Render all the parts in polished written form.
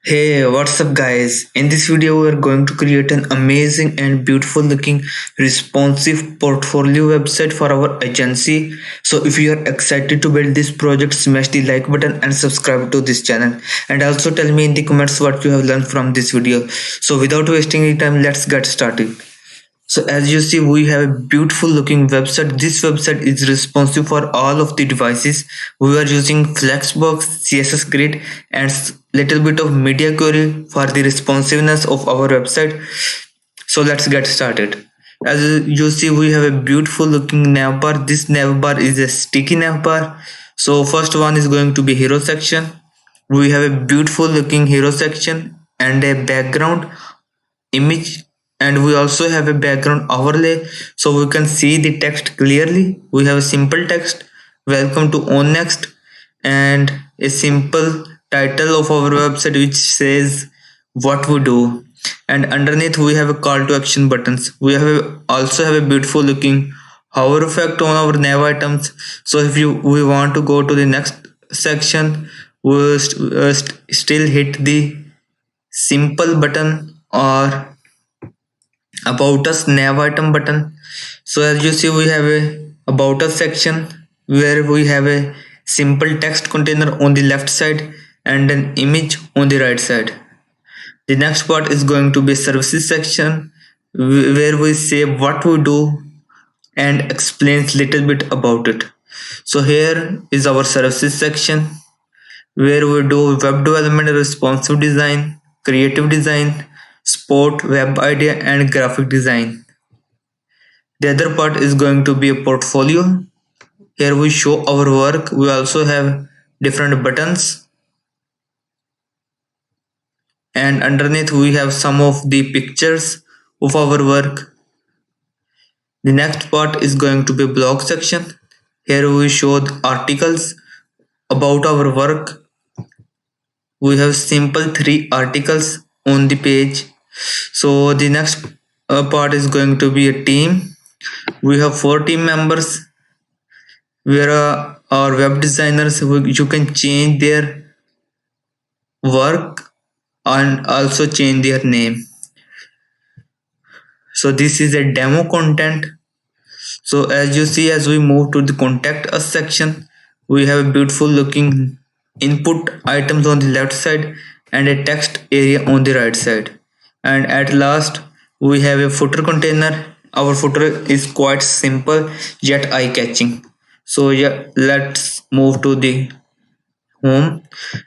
Hey, what's up, guys? In this video, we are going to create an amazing and beautiful looking responsive portfolio website for our agency. So, if you are excited to build this project, smash the like button and subscribe to this channel. And also tell me in the comments what you have learned from this video. So, without wasting any time, let's get started. So as you see, we have a beautiful looking website. This website is responsive for all of the devices. We are using Flexbox, CSS grid, and little bit of media query for the responsiveness of our website. So let's get started. As you see, we have a beautiful looking navbar. This navbar is a sticky navbar. So first one is going to be hero section. We have a beautiful looking hero section and a background image, and we also have a background overlay so we can see the text clearly. We have a simple text, welcome to on next, and a simple title of our website which says what we do, and underneath we have a call to action buttons. Also have a beautiful looking hover effect on our nav items. So if we want to go to the next section, still hit the simple button or about us nav item button. So as you see, we have a about us section where we have a simple text container on the left side and an image on the right side. The next part is going to be services section where we say what we do and explains little bit about it. So here is our services section where we do web development, responsive design, creative design, sport, web idea, and graphic design. The other part is going to be a portfolio. Here we show our work. We also have different buttons, and underneath we have some of the pictures of our work. The next part is going to be blog section. Here we show the articles about our work. We have simple 3 articles on the page. So the next part is going to be a team. We have 4 team members where our web designers, you can change their work and also change their name. So this is a demo content. So as you see, as we move to the contact us section, we have a beautiful looking input items on the left side and a text area on the right side. And at last we have a footer container. Our footer is quite simple yet eye catching. So yeah, let's move to the home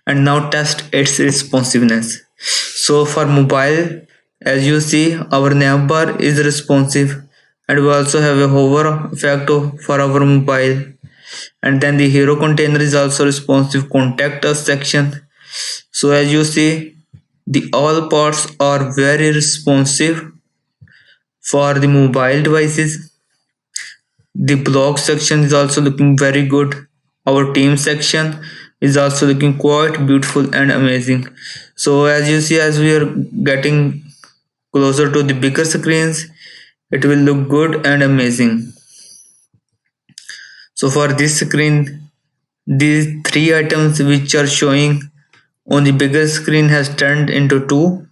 and now test its responsiveness. So for mobile, as you see, our navbar is responsive, and we also have a hover effect for our mobile. And then the hero container is also responsive. Contact us section. So as you see, the all parts are very responsive for the mobile devices. The blog section is also looking very good. Our team section is also looking quite beautiful and amazing. So as you see, as we are getting closer to the bigger screens, it will look good and amazing. So for this screen, these 3 items which are showing on the bigger screen has turned into 2.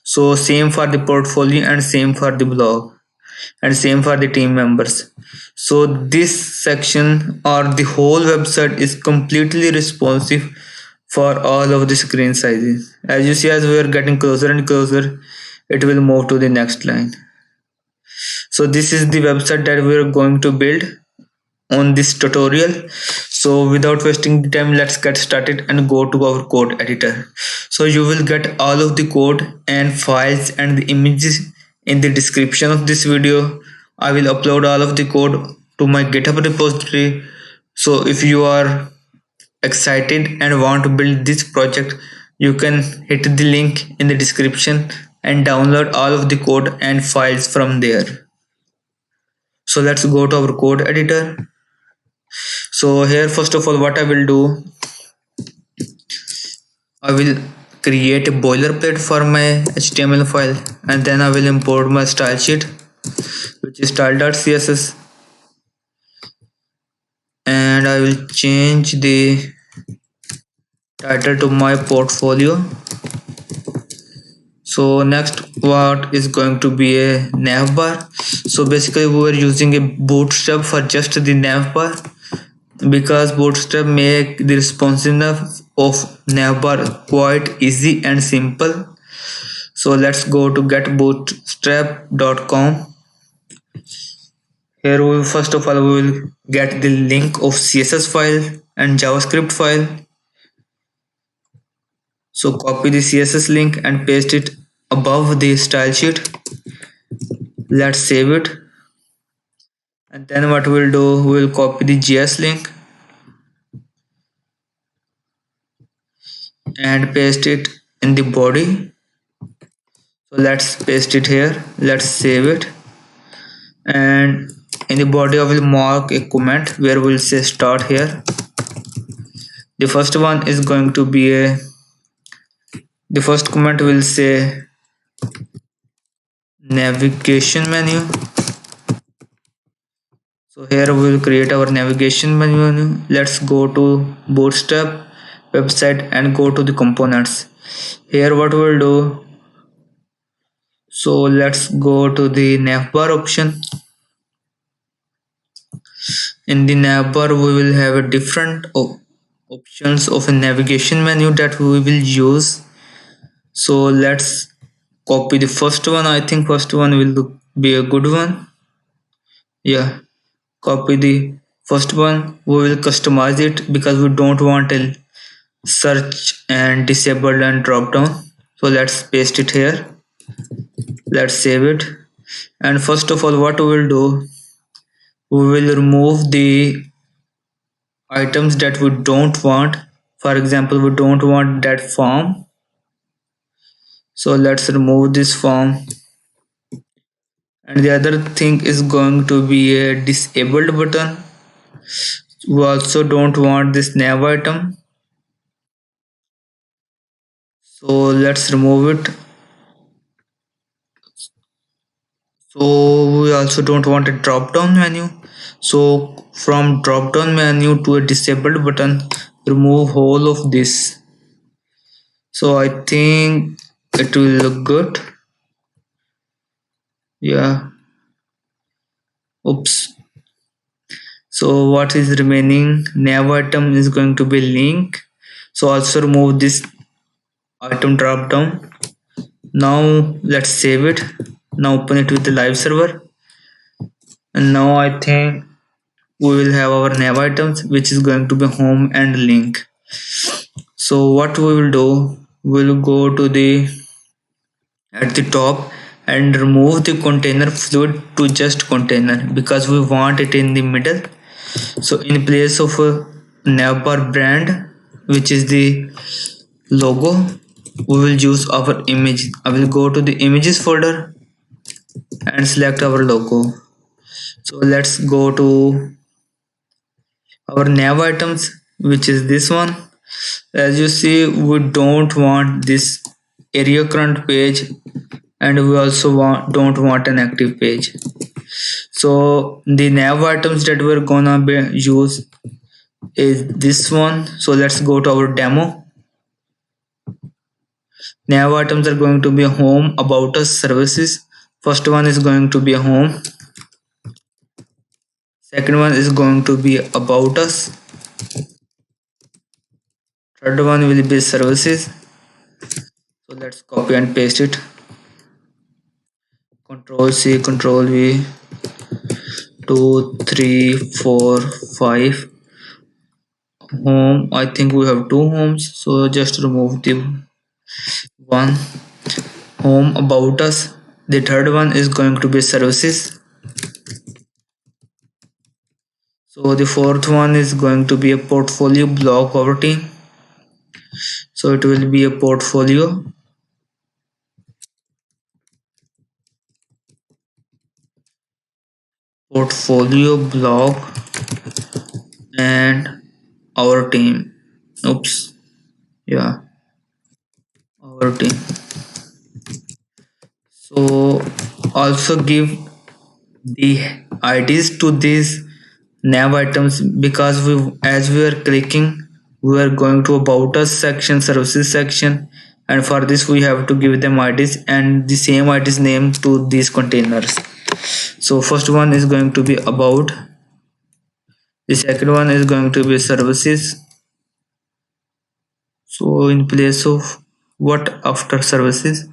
So same for the portfolio and same for the blog and same for the team members. So this section or the whole website is completely responsive for all of the screen sizes. As you see, as we are getting closer and closer, it will move to the next line. So this is the website that we are going to build on this tutorial. So without wasting the time, let's get started and go to our code editor. So you will get all of the code and files and the images in the description of this video. I will upload all of the code to my GitHub repository. So if you are excited and want to build this project, you can hit the link in the description and download all of the code and files from there. So let's go to our code editor. So here, first of all, what I will do, I will create a boilerplate for my HTML file, and then I will import my style sheet, which is style.css, and I will change the title to my portfolio. So next, what is going to be a nav bar? So basically we are using a bootstrap for just the nav bar, because bootstrap make the responsiveness of nav bar quite easy and simple. So let's go to getbootstrap.com. Here we first of all we will get the link of CSS file and JavaScript file. So copy the CSS link and paste it above the style sheet. Let's save it. And then what we'll do, we'll copy the JS link and paste it in the body. So let's paste it here. Let's save it. And in the body I will mark a comment where we'll say start here. The first one is going to be the first comment will say navigation menu. So here we will create our navigation menu. Let's go to Bootstrap website and go to the components. Here what we'll do, so let's go to the navbar option. In the navbar we will have a different options of a navigation menu that we will use. So let's copy the first one. I think first one will be a good one. Yeah, copy the first one. We will customize it because we don't want a search and disabled and drop down. So let's paste it here. Let's save it. And first of all what we will do, we will remove the items that we don't want. For example, we don't want that form, so let's remove this form. And the other thing is going to be a disabled button. We also don't want this nav item, so let's remove it. So we also don't want a drop down menu, so from drop down menu to a disabled button, remove whole of this. So I think it will look good. Yeah, oops. So what is remaining, nav item is going to be link, so also remove this item drop down. Now let's save it. Now open it with the live server, and now I think we will have our nav items, which is going to be home and link. So what we will do, we will go to the at the top and remove the container fluid to just container, because we want it in the middle. So in place of a navbar brand, which is the logo, we will use our image. I will go to the images folder and select our logo. So let's go to our nav items, which is this one. As you see, we don't want this area current page, and we also don't want an active page. So the nav items that we're gonna use is this one. So let's go to our demo. Nav items are going to be home, about us, services. First one is going to be home. Second one is going to be about us. Third one will be services. So let's copy and paste it. Control C, Control V. 2, 3, 4, 5. Home. I think we have two homes. So just remove the one. Home, about us. The third one is going to be services. So the fourth one is going to be a portfolio blog over team. So it will be a portfolio. Portfolio blog and our team. Oops. Yeah. Our team. So also give the IDs to these nav items, because as we are clicking, we are going to about us section, services section, and for this we have to give them IDs and the same IDs name to these containers. So first one is going to be about, the second one is going to be services. So in place of what after services?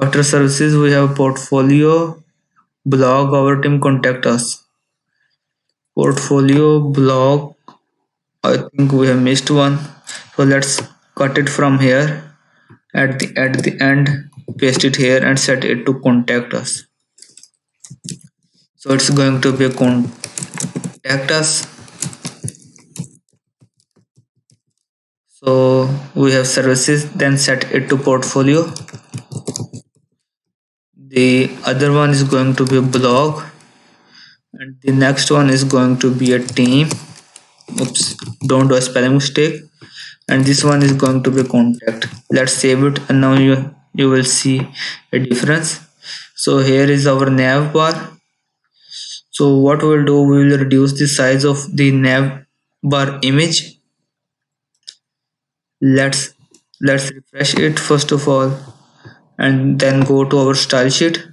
After services we have portfolio, blog, our team, contact us. Portfolio, blog, I think we have missed one. So let's cut it from here at the end, paste it here and set it to contact us. So it's going to be contact us. So we have services, then set it to portfolio. The other one is going to be a blog, and the next one is going to be a team. Oops, don't do a spelling mistake. And this one is going to be contact. Let's save it, and now you will see a difference. So here is our nav bar. So what we'll do, we will reduce the size of the nav bar image. Let's refresh it first of all, and then go to our style sheet.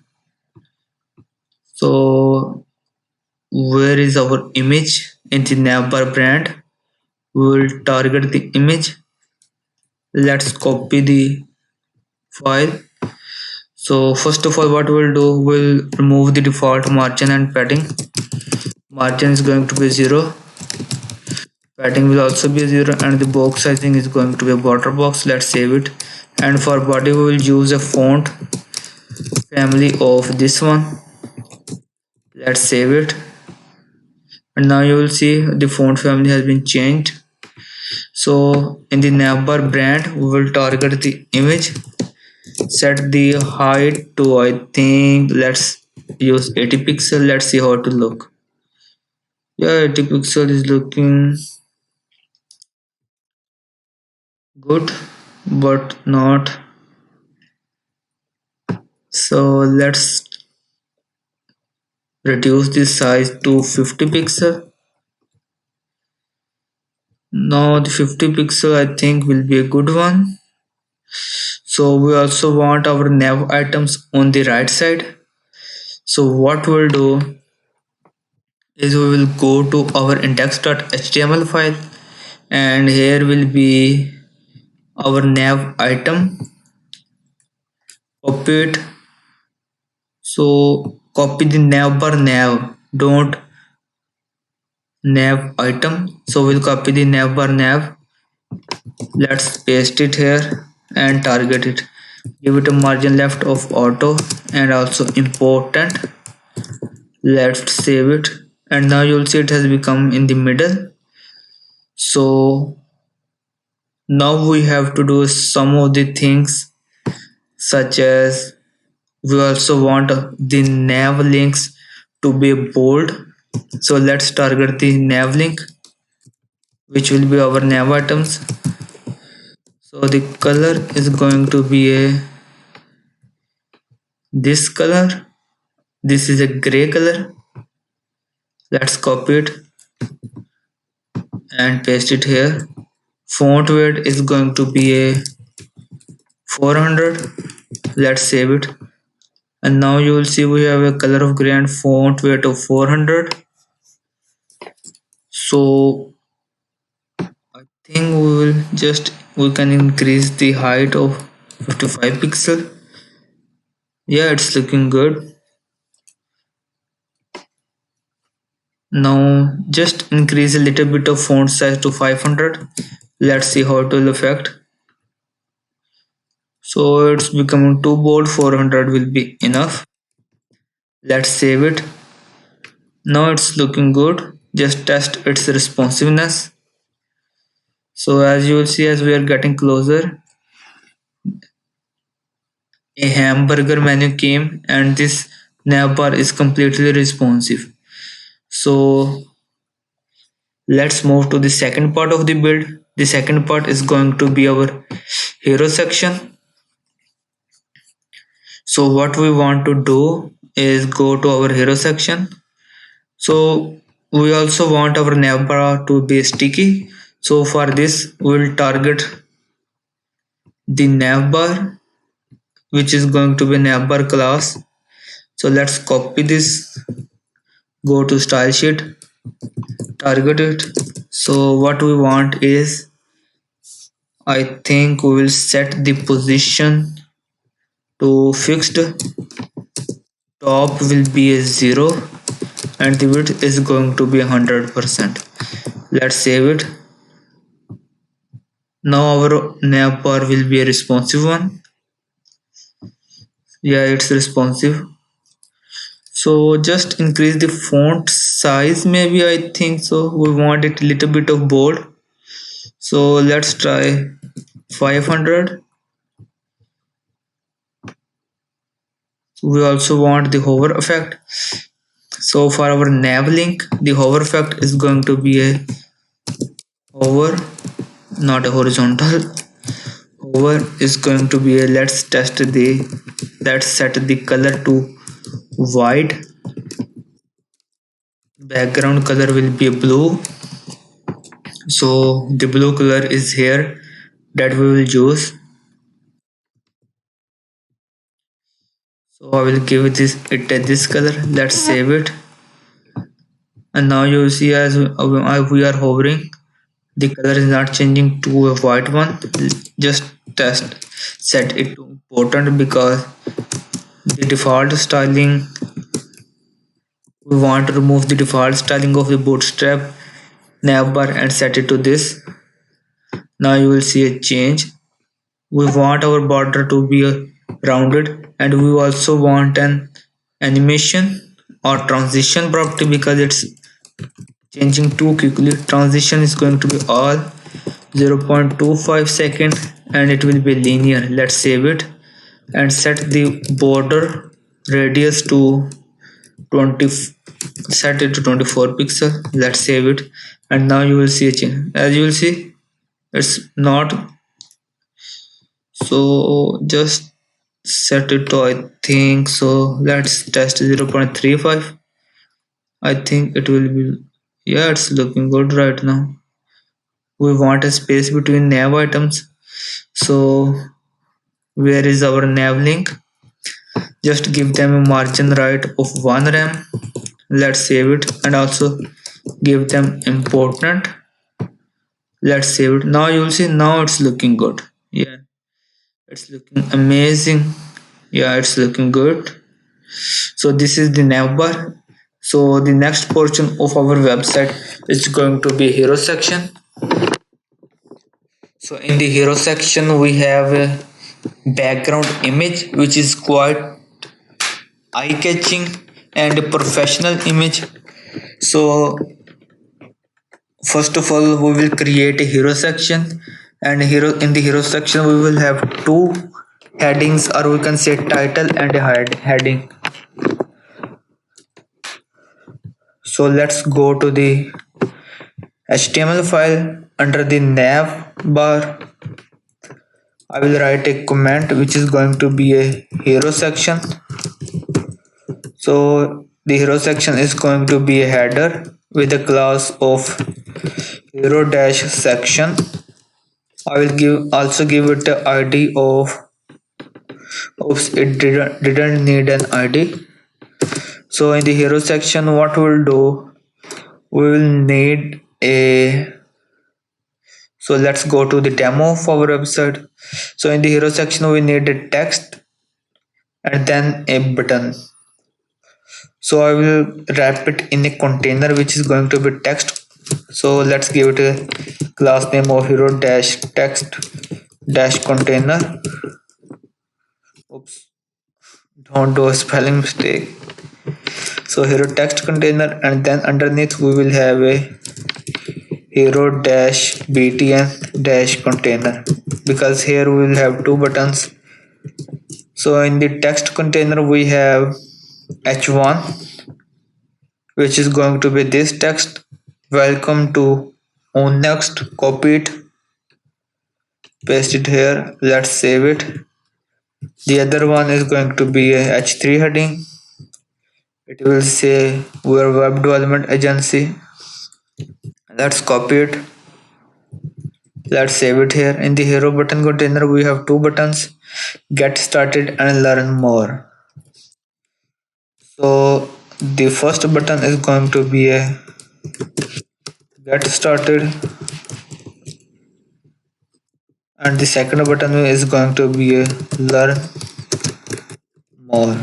So where is our image? In the navbar brand, we will target the image. Let's copy the file. So first of all, what we'll do, we'll remove the default margin and padding. Margin is going to be 0, padding will also be 0, and the box sizing is going to be a border box. Let's save it. And for body we will use a font family of this one. Let's save it, and now you will see the font family has been changed. So in the navbar brand we will target the image, set the height to, I think, let's use 80 pixel. Let's see how to look. Yeah, 80 pixel is looking good, but not. So let's reduce the size to 50 pixel. Now the 50 pixel I think will be a good one. So we also want our nav items on the right side. So what we'll do is we will go to our index.html file, and here will be our nav item. Copy it. So copy the navbar nav, don't nav item. So we'll copy the navbar nav. Let's paste it here and target it. Give it a margin left of auto and also important. Let's save it, and now you'll see it has become in the middle. So now we have to do some of the things, such as we also want the nav links to be bold. So let's target the nav link, which will be our nav items. So the color is going to be a this color. This is a gray color. Let's copy it and paste it here. Font weight is going to be a 400. Let's save it, and now you will see we have a color of gray and font weight of 400. So I think we can increase the height of 55 pixel. Yeah, it's looking good. Now just increase a little bit of font size to 500. Let's see how it will affect. So it's becoming too bold, 400 will be enough. Let's save it. Now it's looking good. Just test its responsiveness. So as you will see, as we are getting closer, a hamburger menu came, and this navbar is completely responsive. So let's move to the second part of the build. The second part is going to be our hero section. So what we want to do is go to our hero section. So we also want our navbar to be sticky. So for this we'll target the navbar, which is going to be navbar class. So let's copy this, go to style sheet, target it. So what we want is, I think we will set the position to fixed, top will be a 0, and the width is going to be 100%. Let's save it. Now our nav bar will be a responsive one. Yeah, it's responsive. So just increase the font size, maybe, I think so. We want it a little bit of bold. So let's try 500. We also want the hover effect. So for our nav link, the hover effect is going to be a hover, not a horizontal. Hover is going to be a, let's set the color to white. Background color will be blue. So the blue color is here that we will use. So I will give this color. Let's save it. And now you see, as we are hovering, the color is not changing to a white one. Just test set it to important, because the default styling, we want to remove the default styling of the Bootstrap navbar and set it to this. Now you will see a change. We want our border to be rounded, and we also want an animation or transition property, because it's changing too quickly. Transition is going to be all 0.25 second, and it will be linear. Let's save it and set the border radius to 20, set it to 24 pixel. Let's save it, and now you will see a change. As you will see, it's not, so just set it to, I think so, let's test 0.35. I think it will be, yeah, it's looking good right now. We want a space between nav items. So where is our nav link? Just give them a margin right of 1 rem. Let's save it, and also give them important. Let's save it. Now you'll see, now it's looking good. Yeah, it's looking amazing. Yeah, it's looking good. So this is the navbar. So the next portion of our website is going to be hero section. So in the hero section we have a background image which is quite eye-catching and a professional image. So first of all, we will create a hero section, and in the hero section we will have two headings, or we can say title and a heading. So let's go to the HTML file. Under the nav bar, I will write a comment which is going to be a hero section. So the hero section is going to be a header with a class of hero dash section. I will also give it the ID of, oops, it didn't need an ID. So in the hero section, what we'll do, we will need a, so let's go to the demo of our website. So in the hero section we need a text and then a button. So I will wrap it in a container which is going to be text. So let's give it a class name of hero dash text dash container. Oops, don't do a spelling mistake. So hero text container, and then underneath we will have a hero dash btn dash container, because here we will have two buttons. So in the text container we have h1, which is going to be this text, welcome to on next. Copy it, paste it here, let's save it. The other one is going to be a h3 heading. It will say we're web development agency. Let's copy it, Let's save it here. In the hero button container, we have two buttons: get started and learn more. So the first button is going to be a get started, and the second button is going to be a learn more.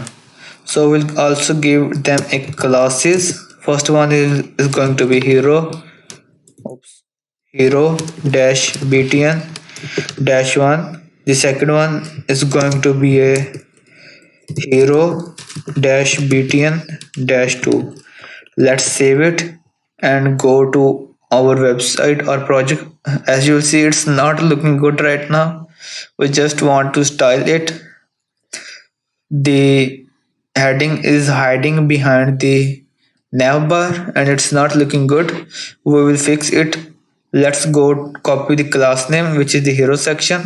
So we'll also give them a classes. First one is going to be hero. Oops. Hero dash btn dash 1. The second one is going to be a hero dash btn dash 2. Let's save it and go to our website or project. As you'll see, it's not looking good right now. We just want to style it. The heading is hiding behind the navbar and it's not looking good. We will fix it. Let's go copy the class name, which is the hero section.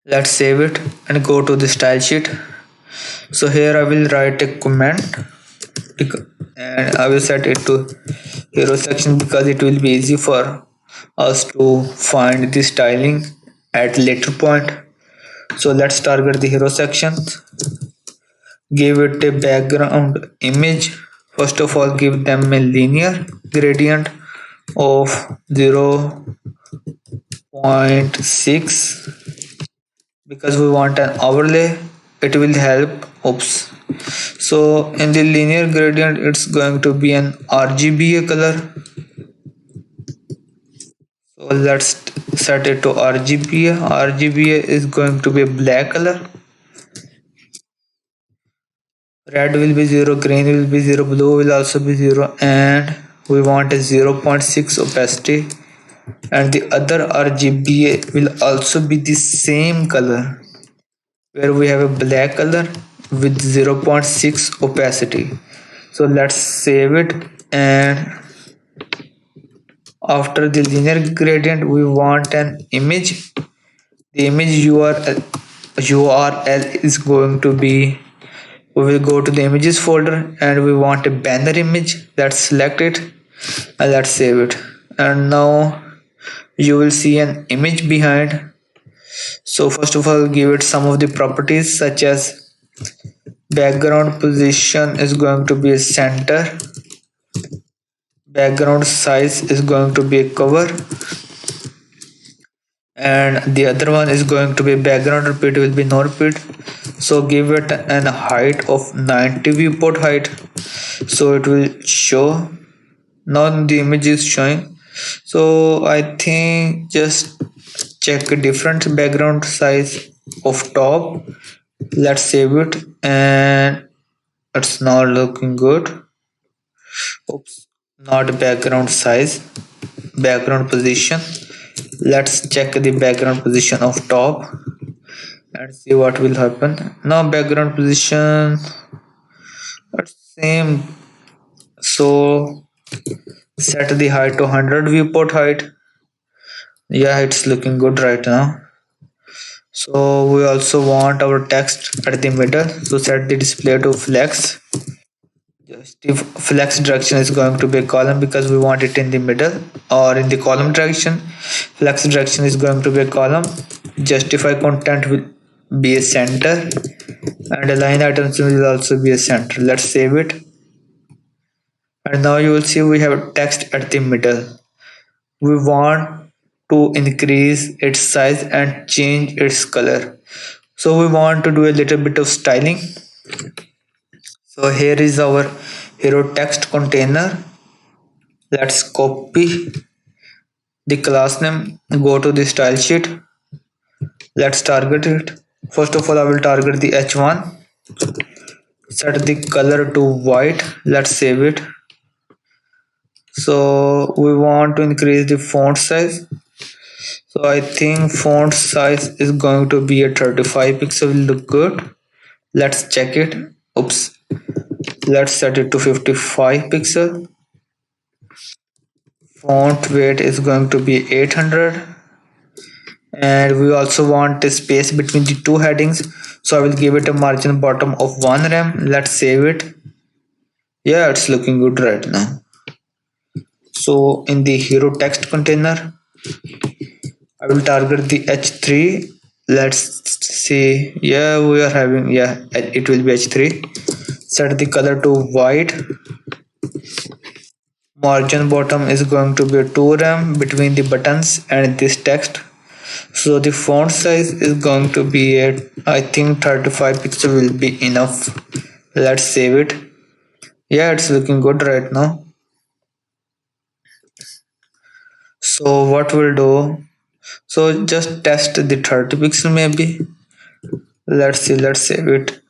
Let's save it and go to the style sheet. So here I will write a comment and I will set it to hero section because it will be easy for us to find the styling at later point. So let's target the hero section. Give it a background image. First of all, give them a linear gradient of 0.6 because we want an overlay. It will help. Oops. So in the linear gradient, it's going to be an RGBA color. So let's set it to RGBA. RGBA is going to be a black color. Red will be 0, green will be 0, blue will also be 0, and we want a 0.6 opacity, and the other RGBA will also be the same color where we have a black color with 0.6 opacity. So let's save it, and after the linear gradient we want an image. The image URL is going to be, we will go to the images folder and we want a banner image. Let's select it and let's save it, and now you will see an image behind. So first of all, give it some of the properties such as background position is going to be a center, background size is going to be a cover, and the other one is going to be background repeat will be no repeat. So give it an height of 90 viewport height, so it will show. Now the image is showing, so I think just check a different background size of top. Let's save it, and it's not looking good. Oops, not background size, background position. Let's check the background position of top and see what will happen. Now background position, it's same. So set the height to 100 viewport height. Yeah, it's looking good right now. So we also want our text at the middle, so set the display to flex. Just if flex direction is going to be a column because we want it in the middle, or in the column direction flex direction is going to be a column. Justify content will be a center, and align items will also be a center. Let's save it, and now you will see we have text at the middle. We want to increase its size and change its color, so we want to do a little bit of styling. So here is our hero text container. Let's copy the class name, go to the style sheet. Let's target it. First of all, I will target the h1, set the color to white. Let's save it. So we want to increase the font size, so I think font size is going to be a 35 pixel, will look good. Let's check it. Oops, let's set it to 55 pixel. Font weight is going to be 800, and we also want a space between the two headings, so I will give it a margin bottom of 1 rem. Let's save it. Yeah, it's looking good right now. So in the hero text container I will target the H3. Let's see. Yeah, we are having, yeah, it will be H3. Set the color to white. Margin bottom is going to be a 2 rem between the buttons and this text. So the font size is going to be at, I think 35 pixel will be enough. Let's save it. Yeah, it's looking good right now. So what we'll do, so just test the 30 pixel maybe. Let's see, let's save it.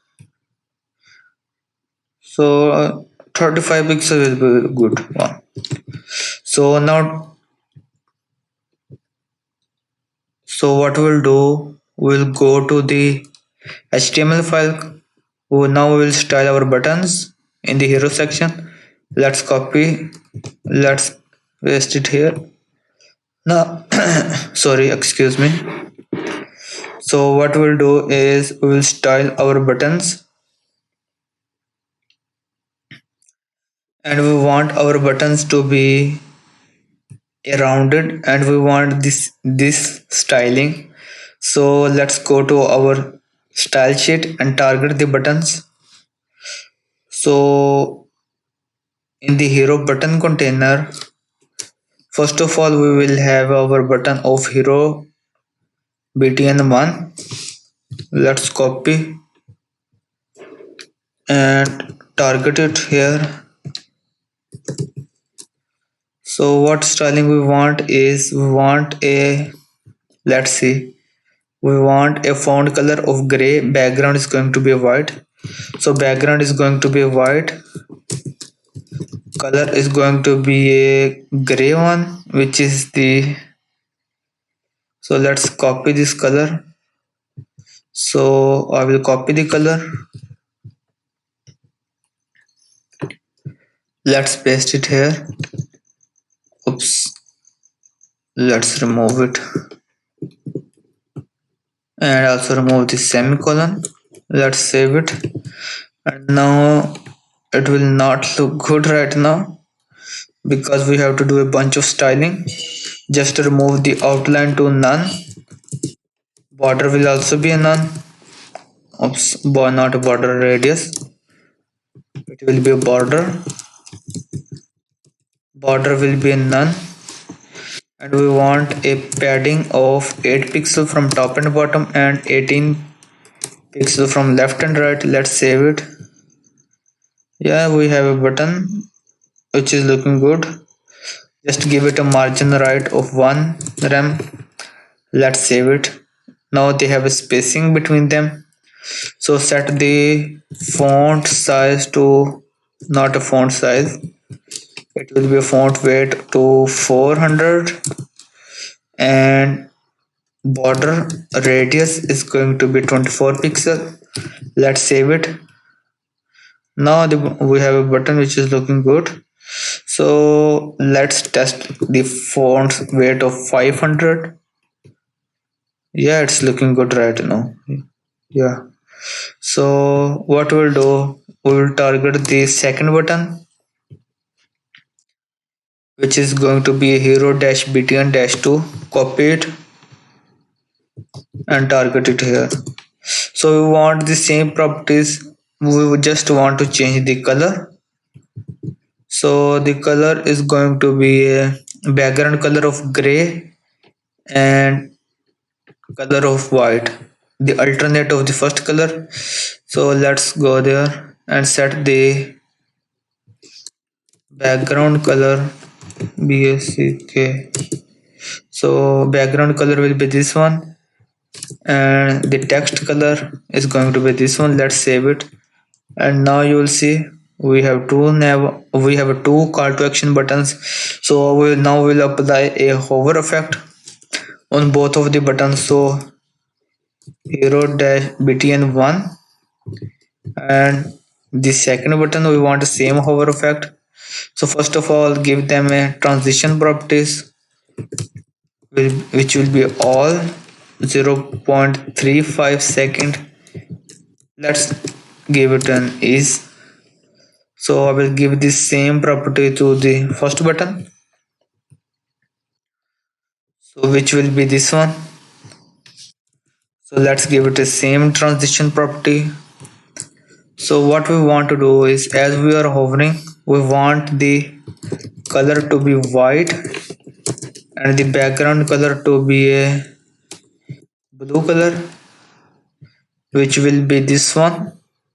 So 35 pixel will be good one. So now, so what we'll do, we'll go to the HTML file. Now we will style our buttons in the hero section. Let's copy, let's paste it here. Now, sorry, excuse me. So what we'll do is we will style our buttons, and we want our buttons to be rounded, and we want this styling. So let's go to our style sheet and target the buttons. So in the hero button container, first of all we will have our button of hero btn1. Let's copy and target it here. So what styling we want is, we want a, let's see, we want a font color of gray, background is going to be white. So background is going to be white, color is going to be a gray one, which is the, so let's copy this color. So I will copy the color, let's paste it here. Oops, let's remove it and also remove the semicolon. Let's save it. And now it will not look good right now because we have to do a bunch of styling. Just remove the outline to none. Border will also be a none. Oops, not a border radius. It will be a border. Border will be a none. And we want a padding of 8 pixel from top and bottom and 18 pixel from left and right. Let's save it. Yeah, we have a button which is looking good. Just give it a margin right of 1 rem. Let's save it. Now they have a spacing between them. So set the font size to, not a font size, it will be a font weight to 400, and border radius is going to be 24 pixel. Let's save it. Now we have a button which is looking good. So let's test the font weight of 500. Yeah, it's looking good right now. Yeah. So what we'll do, we will target the second button, which is going to be hero dash btn dash 2. Copy it and target it here. So we want the same properties, we would just want to change the color. So the color is going to be a background color of gray and color of white, the alternate of the first color. So let's go there and set the background color bsk. So background color will be this one, and the text color is going to be this one. Let's save it. And now you will see we have two call to action buttons. So we'll apply a hover effect on both of the buttons. So hero dash btn1, and the second button we want the same hover effect. So first of all, give them a transition properties, which will be all 0.35 second. Let's give it an ease. So I will give the same property to the first button. so which will be this one. So let's give it the same transition property. So what we want to do is, as we are hovering, we want the color to be white and the background color to be a blue color, which will be this one.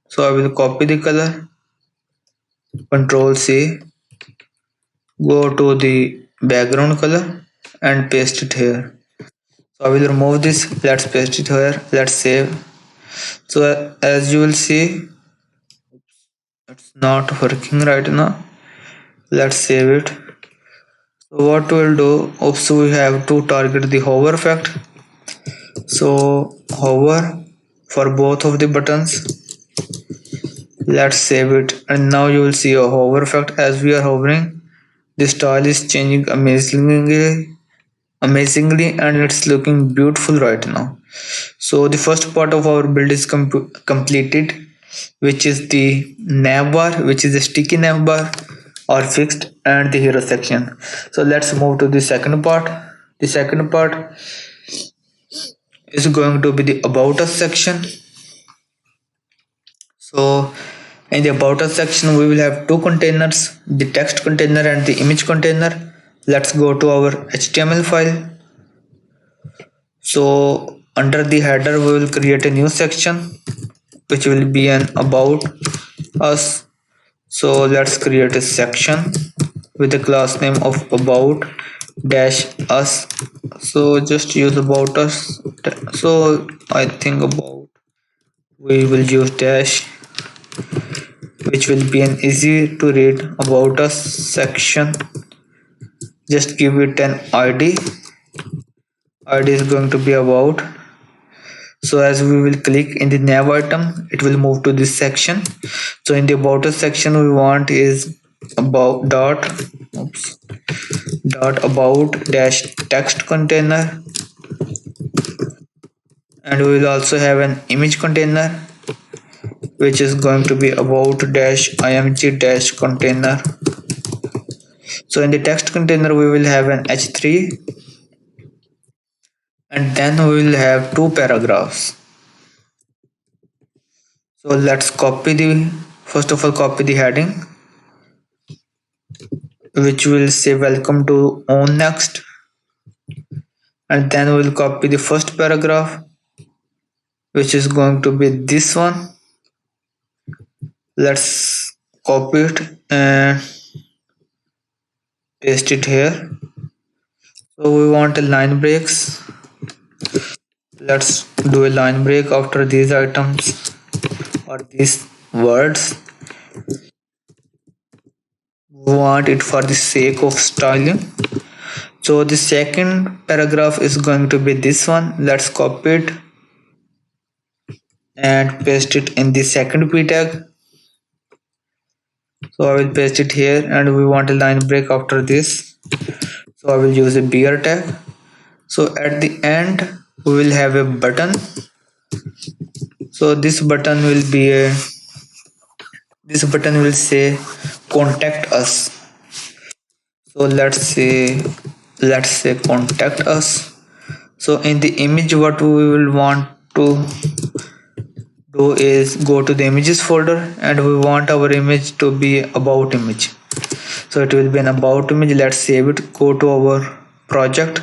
So I will copy the color, Control C, go to the background color and paste it here. So I will remove this, let's paste it here, let's save. So as you will see, it's not working right now. Let's save it. So what we'll do, also we have to target the hover effect. So hover for both of the buttons. Let's save it, and now you will see a hover effect. As we are hovering, the style is changing amazingly, and it's looking beautiful right now. So the first part of our build is completed, which is the navbar, which is the sticky navbar or fixed, and the hero section. So let's move to the second part. The second part is going to be the about us section. So in the about us section, we will have two containers, the text container and the image container. Let's go to our HTML file. So under the header, we will create a new section, which will be an about us. So let's create a section with the class name of about dash us. So just use about us. So I think about, we will use dash, which will be an easy to read about us section. Just give it an id. Id is going to be about. So as we will click in the nav item, it will move to this section. So in the about us section, we want is about dot about dash text container, and we will also have an image container, which is going to be about dash img dash container. So in the text container, we will have an h3, and then we will have two paragraphs. So let's copy the, first of all, copy the heading, which will say welcome to on next, and then we'll copy the first paragraph, which is going to be this one. Let's copy it and paste it here. So we want a line breaks. Let's do a line break after these items or these words. We want it for the sake of styling. So the second paragraph is going to be this one. Let's copy it and paste it in the second p tag. So I will paste it here, and we want a line break after this. So I will use a beer tag. So at the end, we will have a button. So this button will be a, this button will say contact us. So let's say contact us. So in the image, what we will want to do is go to the images folder, and we want our image to be about image. So it will be an about image. Let's save it, go to our project,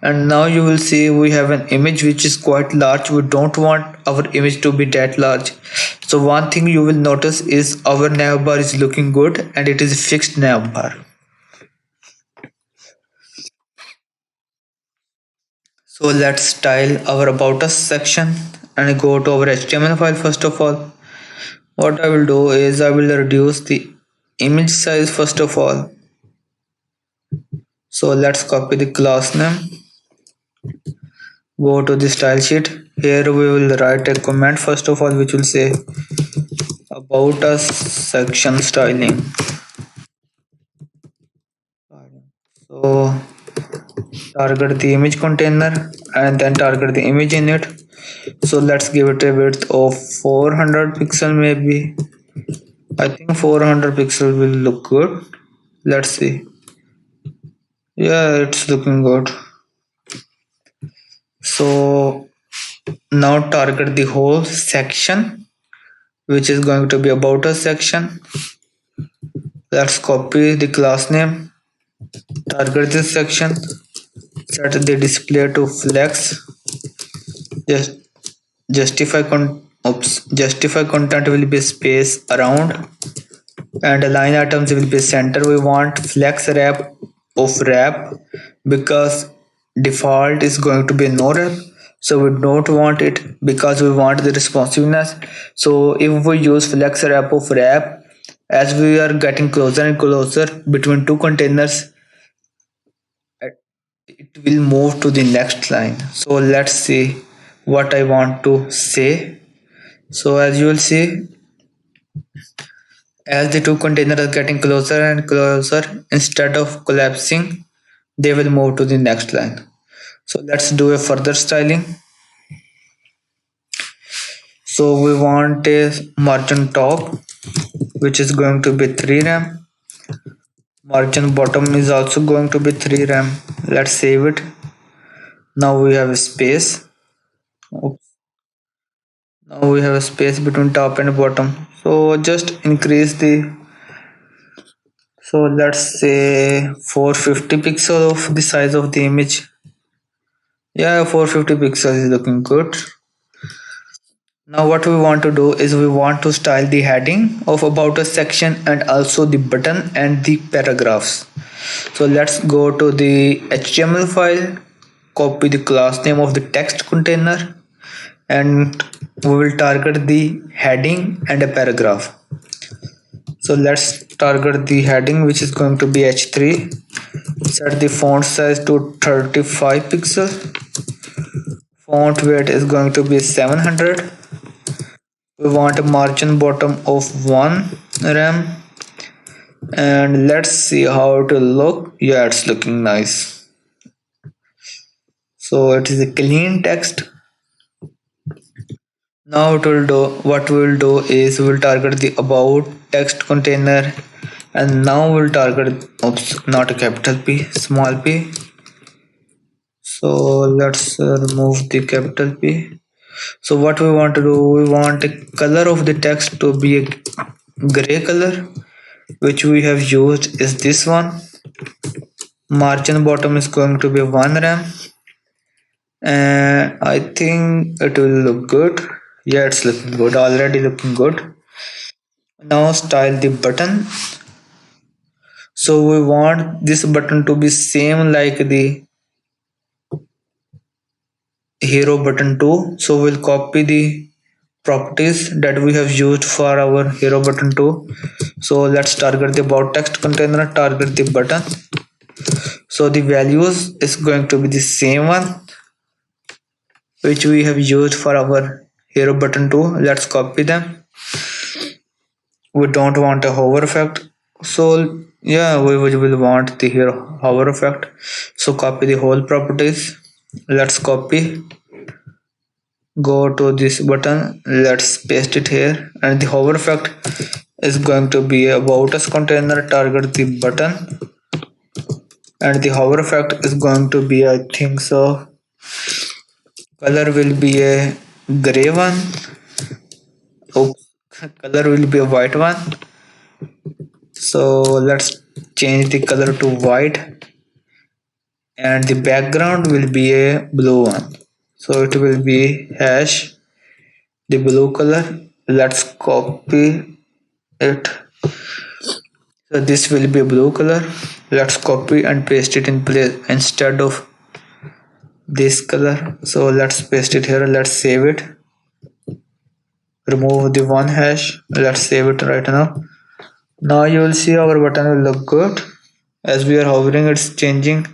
and now you will see we have an image which is quite large. We don't want our image to be that large. So one thing you will notice is our navbar is looking good, and it is a fixed navbar. So let's style our about us section and go to our HTML file. First of all, what I will do is I will reduce the image size first of all. So let's copy the class name, go to the style sheet. Here we will write a comment first of all, which will say about us section styling. So target the image container and then target the image in it. So let's give it a width of 400 pixel maybe. I think 400 pixel will look good. Let's see. Yeah, it's looking good. So now target the whole section, which is going to be about a section. Let's copy the class name, target this section, set the display to flex, just justify content will be space around, and line items will be center. We want flex wrap of wrap because default is going to be no wrap, so we don't want it because we want the responsiveness. So if we use flex wrap of wrap, as we are getting closer and closer between two containers, it will move to the next line. So let's see what I want to say. So as you will see, as the two containers are getting closer and closer, instead of collapsing, they will move to the next line. So let's do a further styling. So we want a margin top, which is going to be 3 rem. Margin bottom is also going to be 3 rem. Let's save it. Now we have a space. Oops. Now we have a space between top and bottom. So just increase the, so let's say 450 pixel of the size of the image. Yeah, 450 pixels is looking good. Now what we want to do is we want to style the heading of about a section and also the button and the paragraphs. So let's go to the HTML file, copy the class name of the text container, and we will target the heading and a paragraph. So let's target the heading, which is going to be H3. Set the font size to 35 pixels. Font weight is going to be 700. We want a margin bottom of 1 rem, and let's see how it will look. Yeah, it's looking nice. So it is a clean text. Now it will do, what we will do is we will target the about text container, and now we'll target, oops, not a capital P, small p. So let's remove the capital P. So what we want to do, we want a color of the text to be a gray color, which we have used is this one. Margin bottom is going to be 1 rem, and I think it will look good. Yeah, it's looking good, already looking good. Now style the button. So we want this button to be same like the hero button too. So we'll copy the properties that we have used for our hero button too. So let's target the about text container, target the button. So the values is going to be the same one which we have used for our hero button too. Let's copy them. We don't want a hover effect, so yeah, we will want the hero hover effect. So copy the whole properties. Let's copy, go to this button, let's paste it here, and the hover effect is going to be about us container, target the button, and the hover effect is going to be, I think so, color will be a gray one. Oh, color will be a white one. So let's change the color to white, and the background will be a blue one. So it will be hash the blue color. Let's copy it. So this will be a blue color. Let's copy and paste it in place instead of this color. So let's paste it here. Let's save it. Remove the one hash. Let's save it right now. Now you will see our button will look good. As we are hovering, it's changing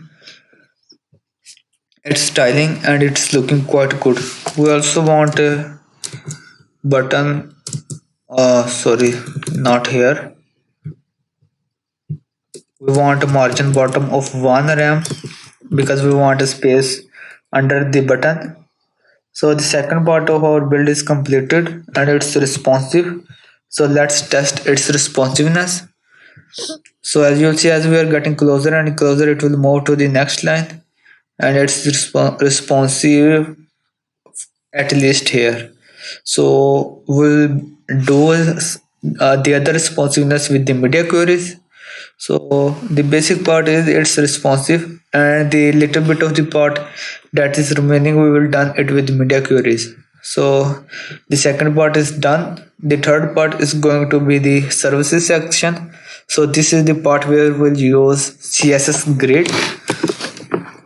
its styling and it's looking quite good. We also want a button, sorry, not here. We want a margin bottom of 1 rem because we want a space under the button. So the second part of our build is completed and it's responsive. So let's test its responsiveness. So as you'll see, as we are getting closer and closer, it will move to the next line. and it's responsive at least here. So we'll do the other responsiveness with the media queries. So the basic part is it's responsive, and the little bit of the part that is remaining we will done it with media queries. So the second part is done. The third part is going to be the services section. So this is the part where we'll use CSS grid.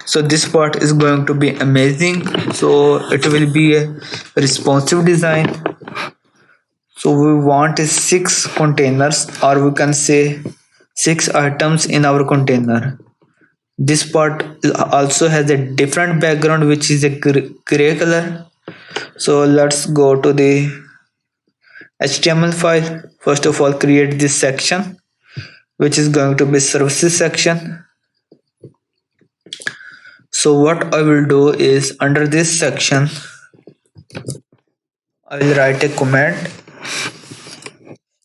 So this part is going to be amazing. So it will be a responsive design. So we want is 6 containers, or we can say 6 items in our container. This part also has a different background, which is a gray color. So let's go to the HTML file. First of all, create this section, which is going to be services section. So what I will do is under this section, I will write a comment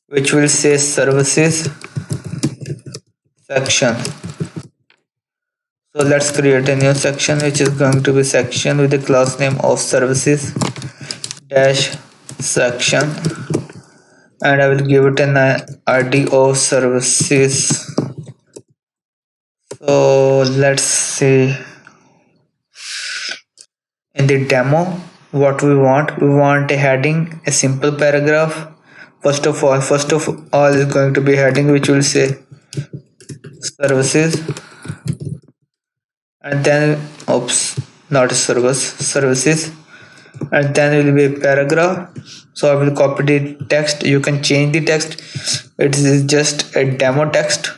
which will say services section. So let's create a new section, which is going to be section with the class name of services dash section, and I will give it an ID of services. So let's see in the demo what we want a heading, a simple paragraph. First of all is going to be heading which will say services, and then oops, not services, and then will be a paragraph. So I will copy the text. You can change the text. It is just a demo text.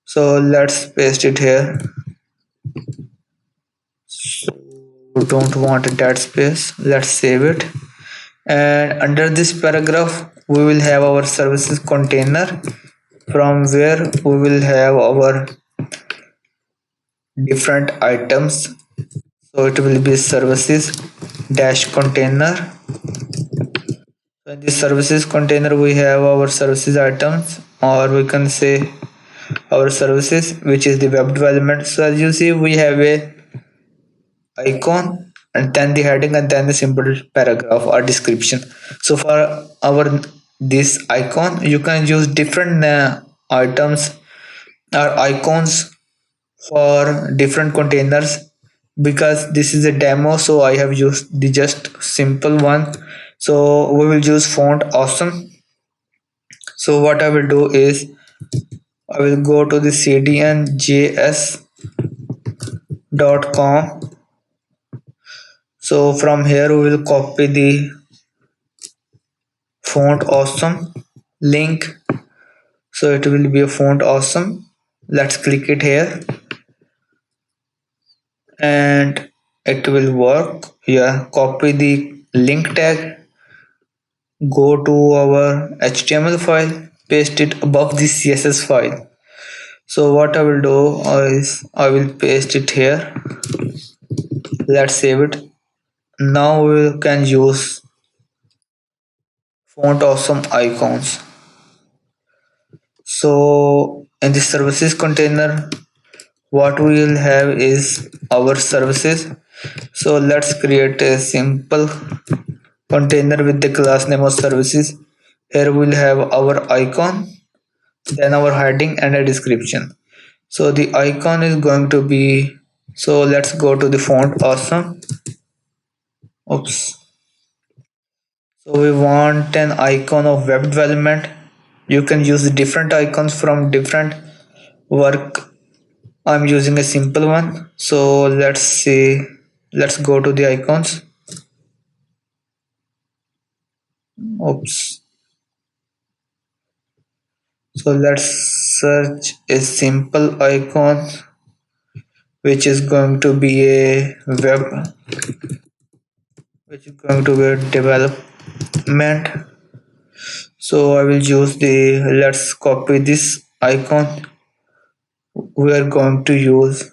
So let's paste it here. We don't want a dead space. Let's save it. And under this paragraph we will have our services container, from where we will have our different items. So it will be services dash container. So in this services container we have our services items, or we can say our services, which is the web development. So as you see, we have a icon, and then the heading, and then the simple paragraph or description. So for our this icon, you can use different items or icons for different containers. Because this is a demo, so I have used the just simple one. So we will use font awesome. So what I will do is I will go to the cdnjs.com. So from here we will copy the font awesome link. So it will be a font awesome. Let's click it here and it will work. Yeah, copy the link tag, go to our HTML file, paste it above the CSS file. So what I will do is I will paste it here. Let's save it. Now we can use font awesome icons. So in the services container, what we will have is our services. So let's create a simple container with the class name of services. Here we'll have our icon, then our heading and a description. So the icon is going to be, so let's go to the font awesome. Oops. So we want an icon of web development. You can use different icons from different work. I'm using a simple one. So let's see. Let's go to the icons. Oops. So let's search a simple icon which is going to be a web, which is going to be a development. So I will use the, let's copy this icon. We are going to use,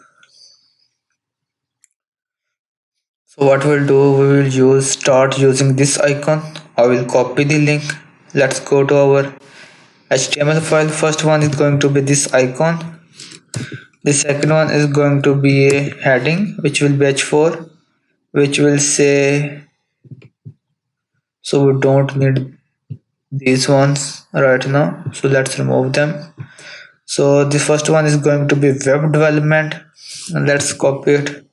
so what we'll do, we will use start using this icon. I will copy the link. Let's go to our HTML file. First one is going to be this icon. The second one is going to be a heading which will be h4, which will say, so we don't need these ones right now, so let's remove them. So the first one is going to be web development, and let's copy it.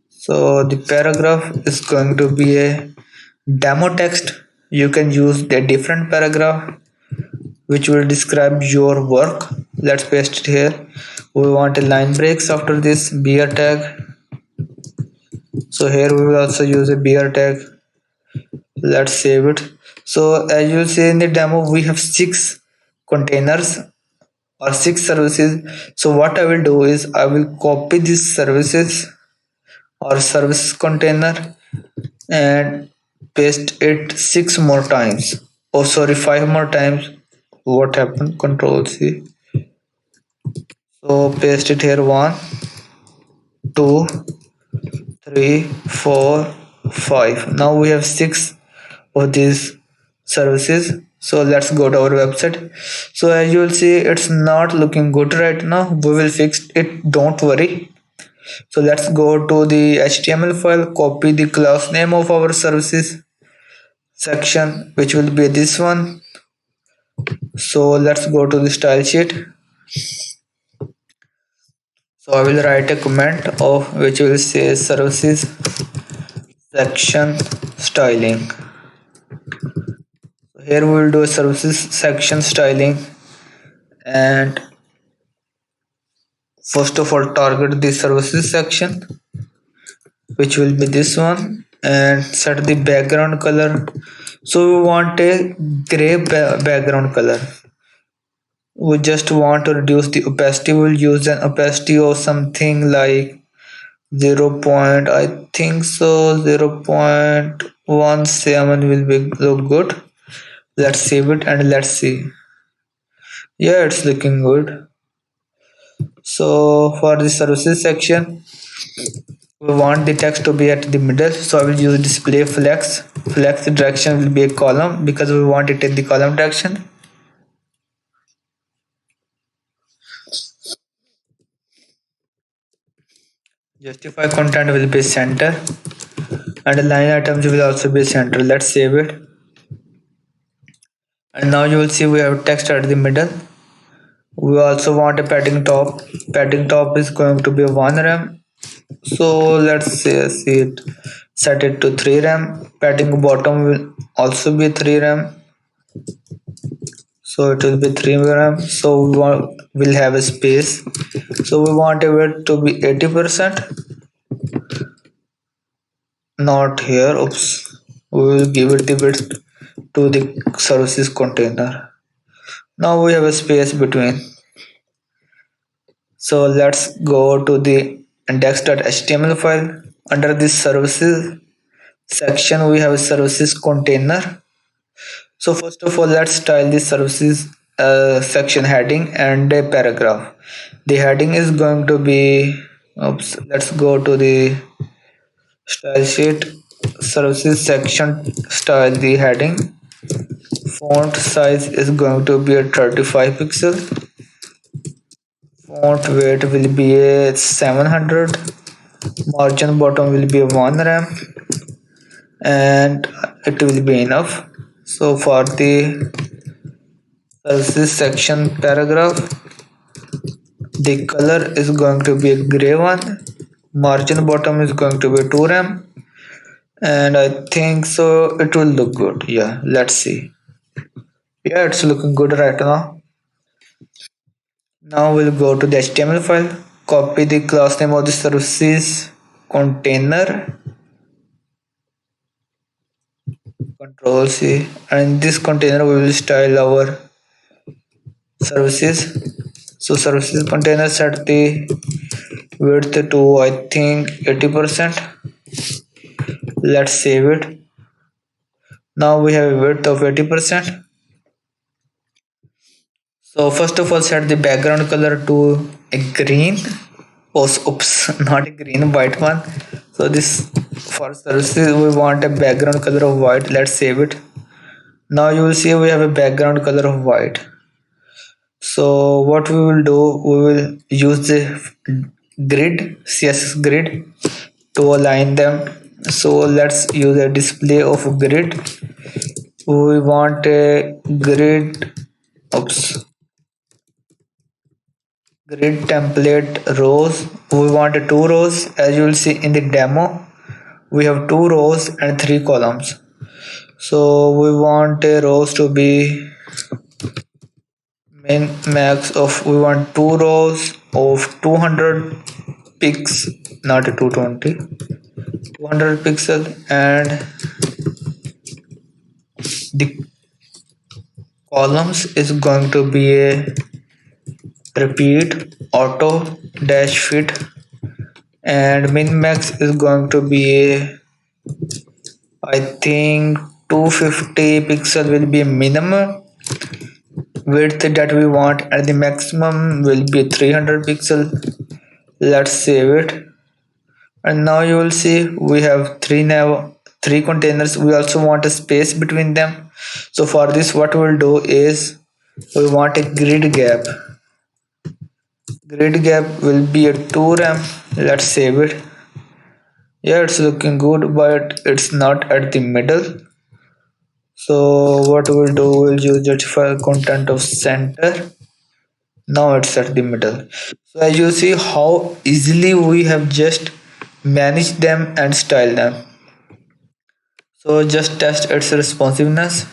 So the paragraph is going to be a demo text. You can use a different paragraph which will describe your work. Let's paste it here. We want a line breaks after this beer tag, so here we will also use a beer tag. Let's save it. So as you see in the demo, we have 6 containers or 6 services. So what I will do is I will copy these services or service container and paste it 6 more times. Oh sorry, 5 more times. What happened? Control C. So paste it here, 1 2 3 4 5. Now we have 6 of these services. So let's go to our website. So as you will see, it's not looking good right now. We will fix it, don't worry. So let's go to the HTML file, copy the class name of our services section, which will be this one. So let's go to the style sheet. So I will write a comment of which will say services section styling. So here we will do services section styling, and first of all target the services section, which will be this one, and set the background color. So we want a gray background color. We just want to reduce the opacity. We'll use an opacity of something like 0 point, I think so 0.17 will be look good. Let's save it and let's see. Yeah, it's looking good. So for the services section, we want the text to be at the middle, so I will use display flex direction will be a column because we want it in the column direction. Justify content will be center, and the line items will also be center. Let's save it. And now you will see we have text at the middle. We also want a padding top is going to be 1 rem, so let's see it, set it to 3 rem. Padding bottom will also be 3 rem, so it will be 3 rem. So we'll have a space, so we want a width to be 80%, not here, oops. We will give it the width to the services container. Now we have a space between. So let's go to the index.html file. Under this services section, we have a services container. So first of all, let's style the services section heading and a paragraph. The heading is going to be, oops, let's go to the style sheet, services section style, the heading. Font size is going to be a 35 pixel. Font weight will be a 700. Margin bottom will be a 1 rem, and it will be enough. So for the services section paragraph, the color is going to be a gray one. Margin bottom is going to be 2 rem, and I think so it will look good. Yeah, let's see. Yeah, it's looking good right now. Now we'll go to the HTML file, copy the class name of the services container, Control C, and in this container we will style our services. So services container, set the width to I think 80%. Let's save it. Now we have a width of 80%. So first of all, set the background color to a green. Oops, not a green, white one. So this, for services we want a background color of white. Let's save it. Now you will see we have a background color of white. So what we will do, we will use the grid, CSS grid, to align them. So let's use a display of grid. We want a grid, oops, grid template rows. We want two rows. As you will see in the demo, we have two rows and three columns. So we want a rows to be min max of, we want two rows of 200 pix, not a 220, 200 pixel, and the columns is going to be a repeat auto dash fit, and min max is going to be a, I think 250 pixel will be minimum width that we want, and the maximum will be 300 pixel. Let's save it. And now you will see we have three containers. We also want a space between them. So for this, what we'll do is we want a grid gap. Grid gap will be a 2 rem. Let's save it. Yeah, it's looking good, but it's not at the middle. So what we'll do, we'll use justify content of center. Now it's at the middle. So as you see how easily we have just managed them and styled them. So just test its responsiveness.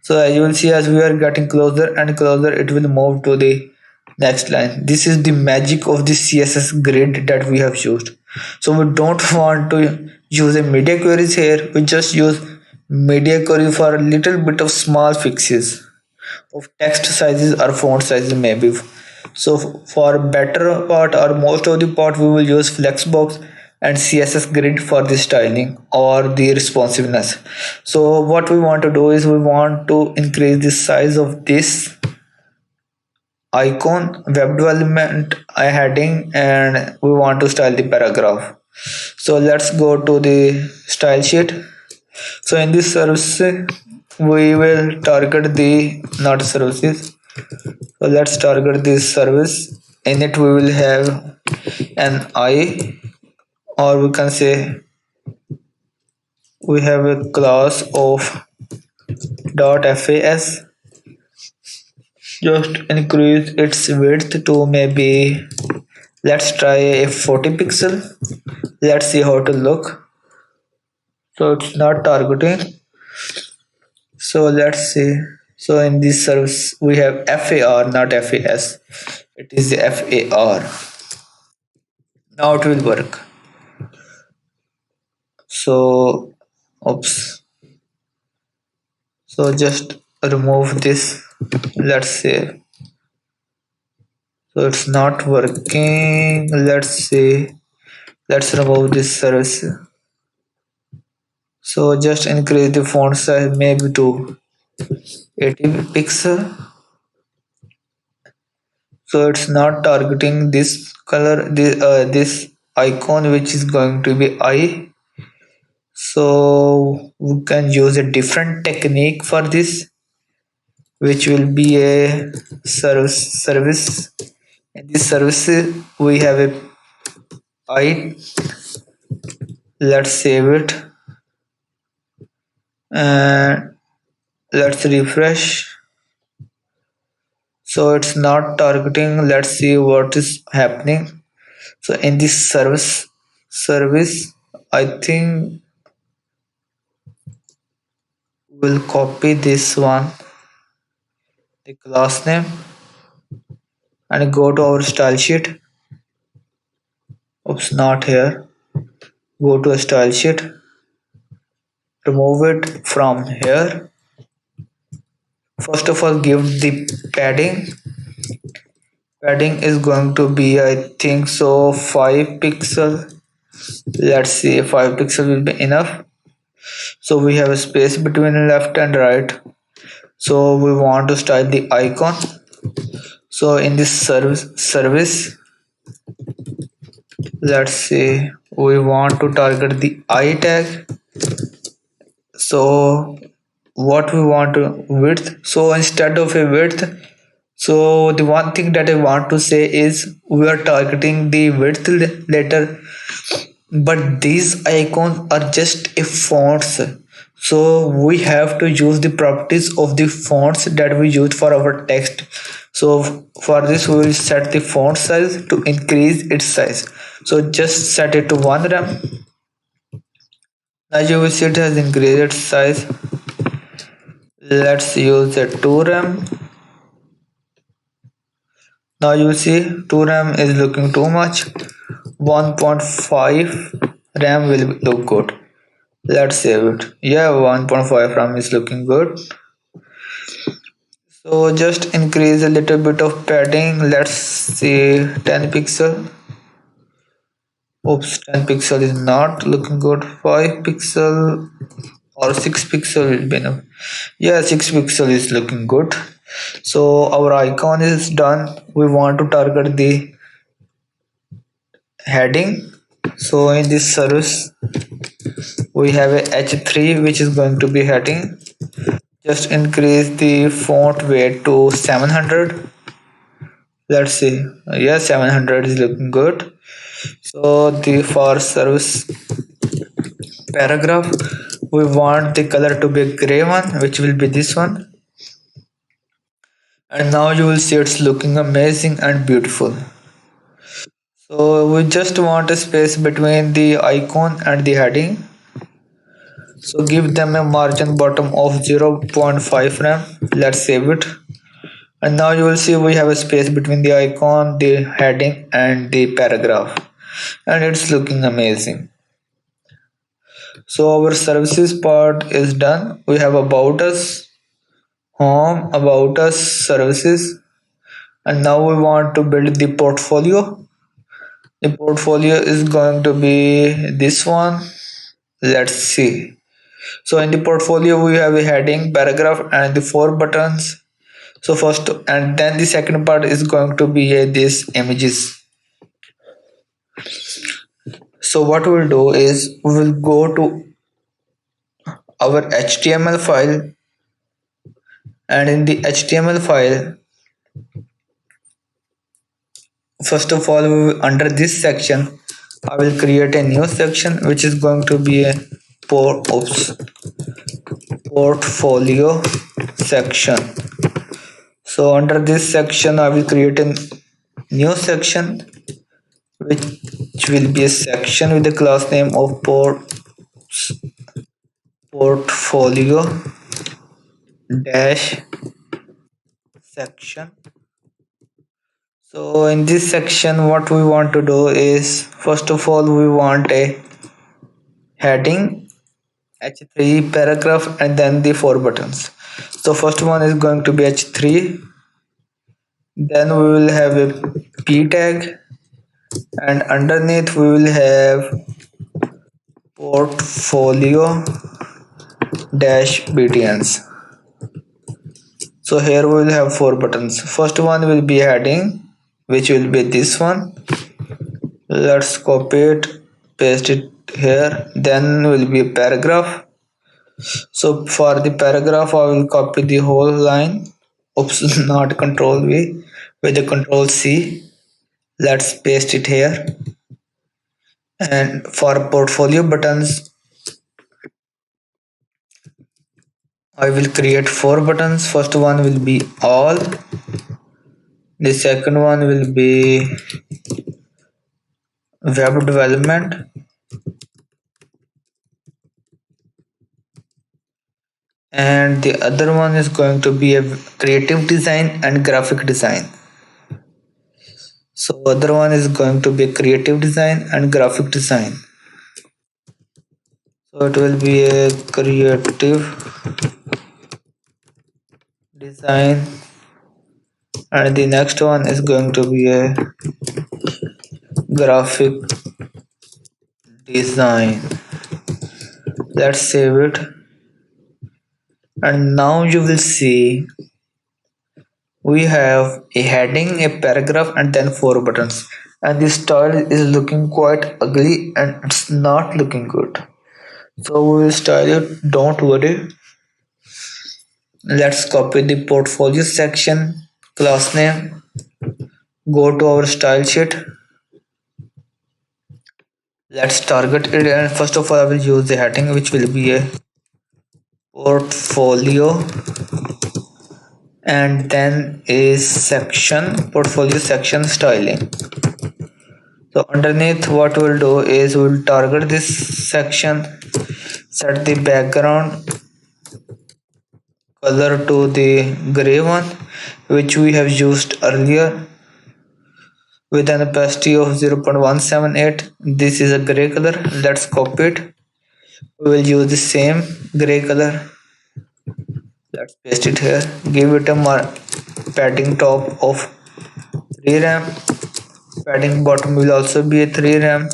So as you will see, as we are getting closer and closer, it will move to the next line. This is the magic of the CSS grid that we have used. So we don't want to use a media queries here. We just use media query for a little bit of small fixes of text sizes or font sizes maybe. So for better part or most of the part, we will use Flexbox and CSS grid for the styling or the responsiveness. So what we want to do is we want to increase the size of this icon web development heading, and we want to style the paragraph. So let's go to the style sheet. So in this service, we will target the not services. So let's target this service. In it, we will have an I, or we can say we have a class of .fas. Just increase its width to maybe, let's try a 40 pixel. Let's see how to look. So it's not targeting. So let's see. So in this service we have FAR, not FAS. It is the FAR. Now it will work. So oops. So just remove this. Let's see. So it's not working. Let's see. Let's remove this service. So just increase the font size maybe to 80 pixel. So it's not targeting this color, this icon, which is going to be I. So we can use a different technique for this, which will be a service. In this service we have a I. Let's save it and let's refresh. So it's not targeting. Let's see what is happening. So in this service, I think we'll copy this one, the class name, and go to our style sheet. Oops, not here. Go to a style sheet, remove it from here. First of all, give the padding. Padding is going to be, I think so, 5 pixel. Let's see, 5 pixel will be enough. So we have a space between left and right. So we want to style the icon. So in this service, let's see, we want to target the I tag. So what we want to width. So instead of a width, So the one thing that I want to say is we are targeting the width letter, but these icons are just a fonts. So we have to use the properties of the fonts that we use for our text. So for this we will set the font size to increase its size. So just set it to 1 rem. As you will see, it has increased its size. Let's use a 2 rem. Now you see 2 RAM is looking too much. 1.5 RAM will look good. Let's save it. Yeah, 1.5 RAM is looking good. So just increase a little bit of padding. Let's see 10 pixel. Oops, 10 pixel is not looking good. 5 pixel or 6 pixel will be enough. Yeah, 6 pixel is looking good. So our icon is done. We want to target the heading. So in this service we have a h3 which is going to be heading. Just increase the font weight to 700. Let's see. Yeah, 700 is looking good. So the for service paragraph we want the color to be a gray one, which will be this one. And now you will see it's looking amazing and beautiful. So we just want a space between the icon and the heading. So give them a margin bottom of 0.5 rem. Let's save it. And now you will see we have a space between the icon, the heading and the paragraph. And it's looking amazing. So our services part is done. We have about us, home, about us, services. And now we want to build the portfolio. The portfolio is going to be this one. Let's see. So in the portfolio we have a heading, paragraph and the 4 buttons. So first and then the second part is going to be these images. So what we'll do is we will go to our HTML file, and in the HTML file first of all under this section I will create a new section which is going to be a portfolio section. So under this section I will create a new section which will be a section with the class name of portfolio dash section. So in this section what we want to do is first of all we want a heading, h3, paragraph and then the 4 buttons. So first one is going to be h3, then we will have a p tag, and underneath we will have portfolio dash btns. So here we will have 4 buttons. First one will be heading, which will be this one. Let's copy it, paste it here. Then will be a paragraph. So for the paragraph I will copy the whole line. Oops, not control V, with the control C. Let's paste it here. And for portfolio buttons I will create 4 buttons. First one will be all, the second one will be web development, and the other one is going to be a creative design and graphic design. So other one is going to be creative design and graphic design. So it will be a creative design, and the next one is going to be a graphic design. Let's save it. And now you will see we have a heading, a paragraph and then 4 buttons, and this style is looking quite ugly and it's not looking good. So we will style it, don't worry. Let's copy the portfolio section, class name, go to our style sheet. Let's target it, and first of all I will use the heading which will be a portfolio, and then a section, portfolio section styling. So underneath what we'll do is we'll target this section, set the background color to the gray one which we have used earlier with an opacity of 0.178. This is a gray color. Let's copy it. We will use the same gray color. Let's paste it here. Give it a padding top of 3 rem. Padding bottom will also be a 3 rem.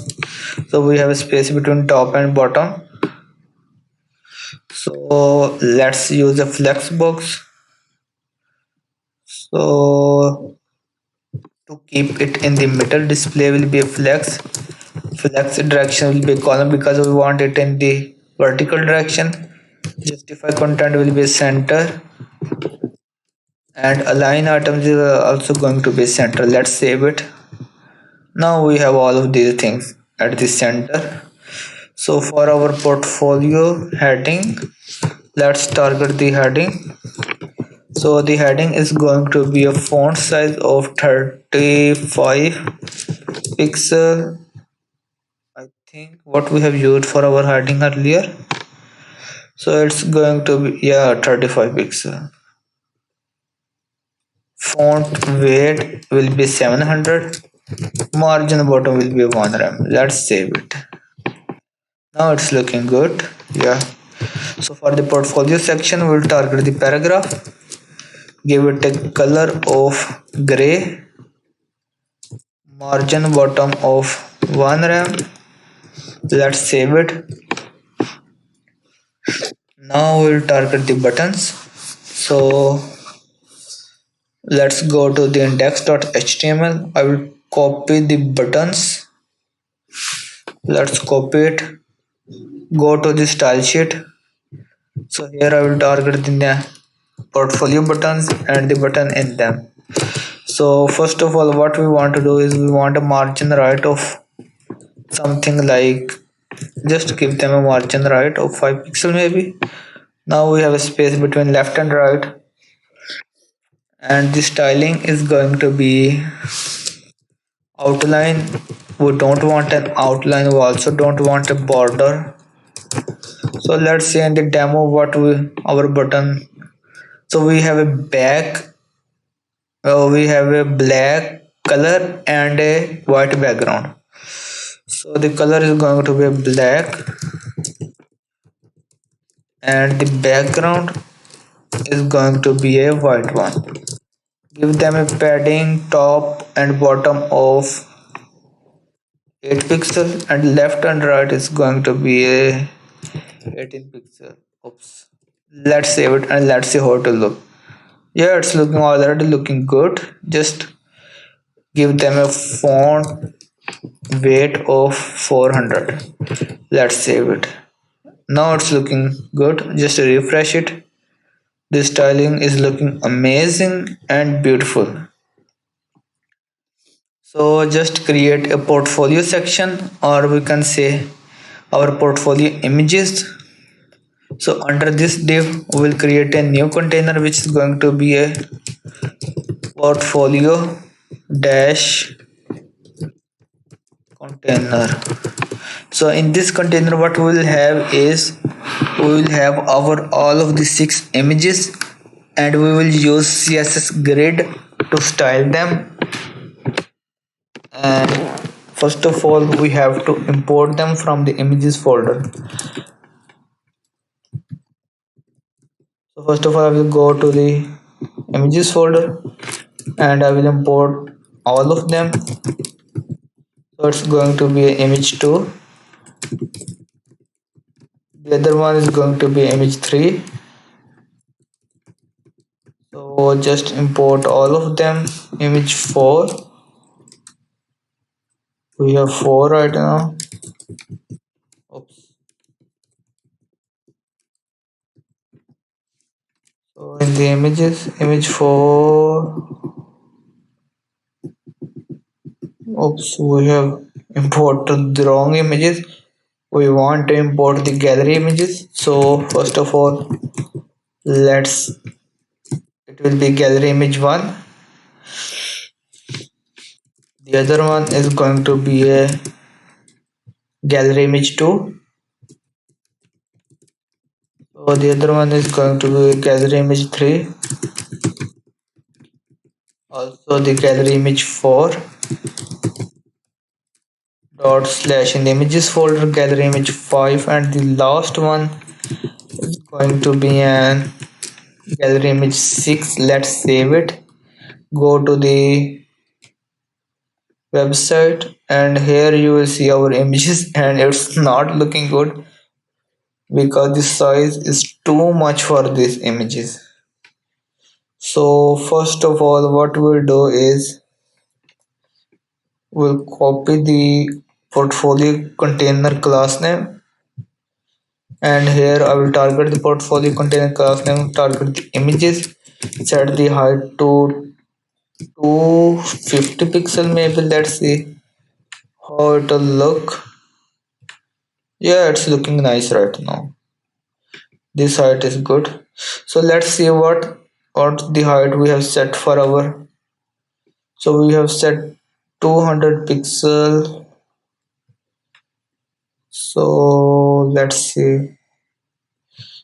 So we have a space between top and bottom. So let's use a Flexbox. So to keep it in the middle, display will be a flex. Flex direction will be a column because we want it in the vertical direction. Justify content will be center, and align items is also going to be center. Let's save it. Now we have all of these things at the center. So for our portfolio heading, let's target the heading. So the heading is going to be a font size of 35 pixel. I think what we have used for our heading earlier. So it's going to be, yeah, 35 pixel. Font weight will be 700. Margin bottom will be 1 rem. Let's save it. Now it's looking good. Yeah. So for the portfolio section, we'll target the paragraph. Give it a color of gray. Margin bottom of 1 rem. Let's save it. Now we'll target the buttons. So let's go to the index.html. I will copy the buttons. Let's copy it. Go to the style sheet. So here I will target the portfolio buttons and the button in them. So first of all, what we want to do is we want a margin right of something like, just give them a margin right of 5 pixel maybe. Now we have a space between left and right, and the styling is going to be outline. We don't want an outline, we also don't want a border. So let's say in the demo what we our button, so we have a back, we have a black color and a white background. So the color is going to be black and the background is going to be a white one. Give them a padding top and bottom of 8 pixel, and left and right is going to be a 18 pixel. Oops. Let's save it and let's see how it will look. Yeah, it's looking already looking good. Just give them a font weight of 400. Let's save it. Now it's looking good. Just refresh it. The styling is looking amazing and beautiful. So just create a portfolio section, or we can say our portfolio images. So under this div we will create a new container which is going to be a portfolio dash container. So in this container what we will have is we will have our all of the 6 images, and we will use CSS grid to style them. And first of all we have to import them from the images folder. So first of all I will go to the images folder and I will import all of them. So it's going to be image 2, the other one is going to be image 3. So just import all of them. Image 4, we have 4 right now. Oops. So in the images, image 4, Oops, we have imported the wrong images. We want to import the gallery images. So first of all, let's it will be gallery image 1. The other one is going to be a gallery image 2. So the other one is going to be gallery image 3. Also the gallery image 4 dot slash in the images folder gallery image 5, and the last one is going to be an gallery image 6. Let's save it. Go to the website and here you will see our images and it's not looking good because the size is too much for these images. So first of all, what we'll do is we'll copy the portfolio container class name, and here I will target the portfolio container class name, target the images, set the height to 250 pixel maybe. Let's see how it'll look. Yeah, it's looking nice right now. This height is good. So let's see what the height we have set for our. So we have set 200 pixel. So let's see.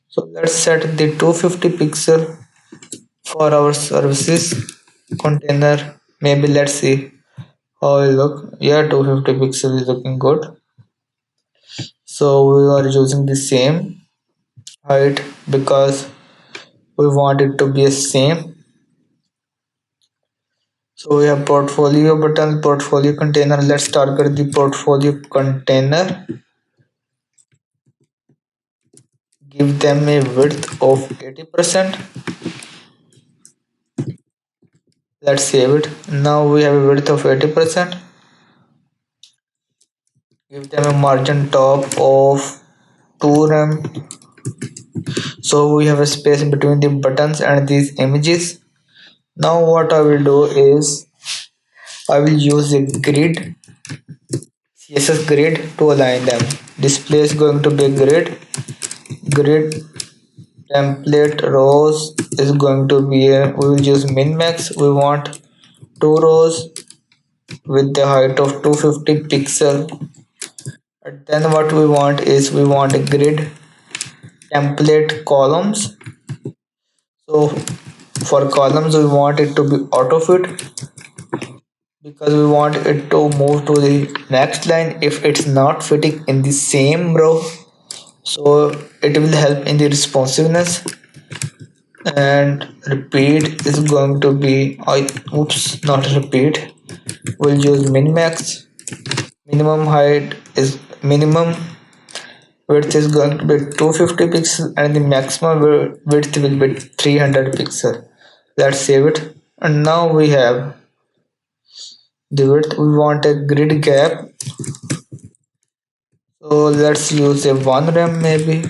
So let's set the 250 pixel for our services container. Maybe let's see how it look. Yeah, 250 pixel is looking good. So we are using the same height because we want it to be the same. So we have portfolio button, portfolio container. Let's target the portfolio container. Give them a width of 80%. Let's save it. Now we have a width of 80%. Give them a margin top of 2 rem. So we have a space between the buttons and these images. Now what I will do is I will use a grid, CSS grid to align them. Display is going to be a grid template rows is going to be a, we will use min max. We want 2 rows with the height of 250 pixel, and then what we want is we want a grid template columns. So for columns we want it to be auto fit because we want it to move to the next line if it's not fitting in the same row. So it will help in the responsiveness. And repeat is going to be not repeat, we'll use min max. Minimum height is minimum width is going to be 250 pixel and the maximum width will be 300 pixel. Let's save it. And now we have the width. We want a grid gap, so let's use a 1 rem maybe.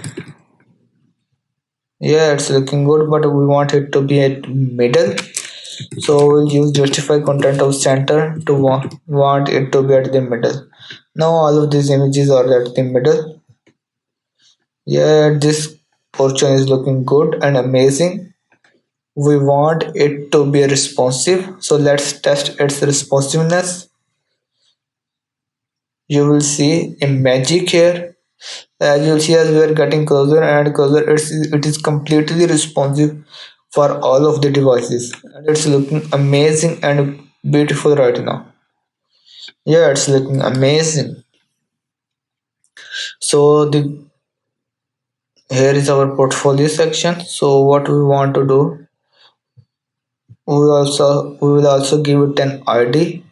Yeah, it's looking good, but we want it to be at middle. So we'll use justify content of center to want it to be at the middle. Now all of these images are at the middle. Yeah, this portion is looking good and amazing. We want it to be responsive, so let's test its responsiveness. You will see a magic here. As you'll see, as we are getting closer and closer, it is completely responsive for all of the devices, and it's looking amazing and beautiful right now. Yeah, it's looking amazing. So the here is our portfolio section. So what we want to do, we will also give it an ID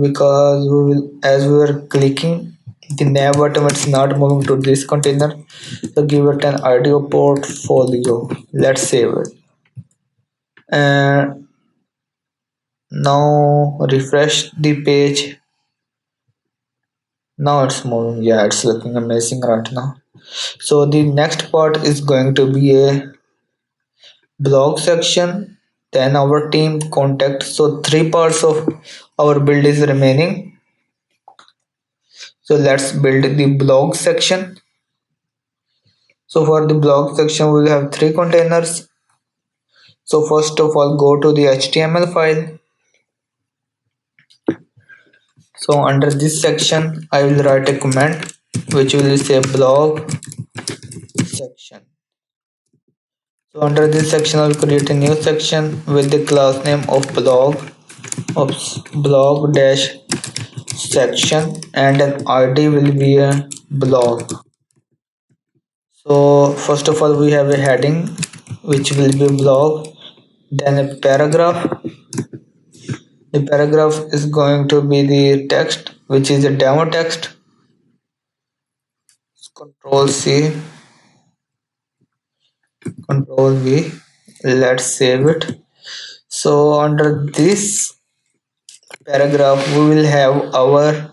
because we will, as we are clicking the nav button, it's not moving to this container. So give it an ID of portfolio. Let's save it. And now refresh the page. Now it's moving. Yeah, it's looking amazing right now. So the next part is going to be a blog section, then our team contact. So three parts of our build is remaining. So let's build the blog section. So for the blog section we will have three containers. So first of all, go to the HTML file. So under this section I will write a comment which will say blog section. So under this section I will create a new section with the class name of blog dash section, and an ID will be a blog. So first of all we have a heading which will be blog, then a paragraph. The paragraph is going to be the text which is a demo text. Control C, Control V. Let's save it. So under this paragraph we will have our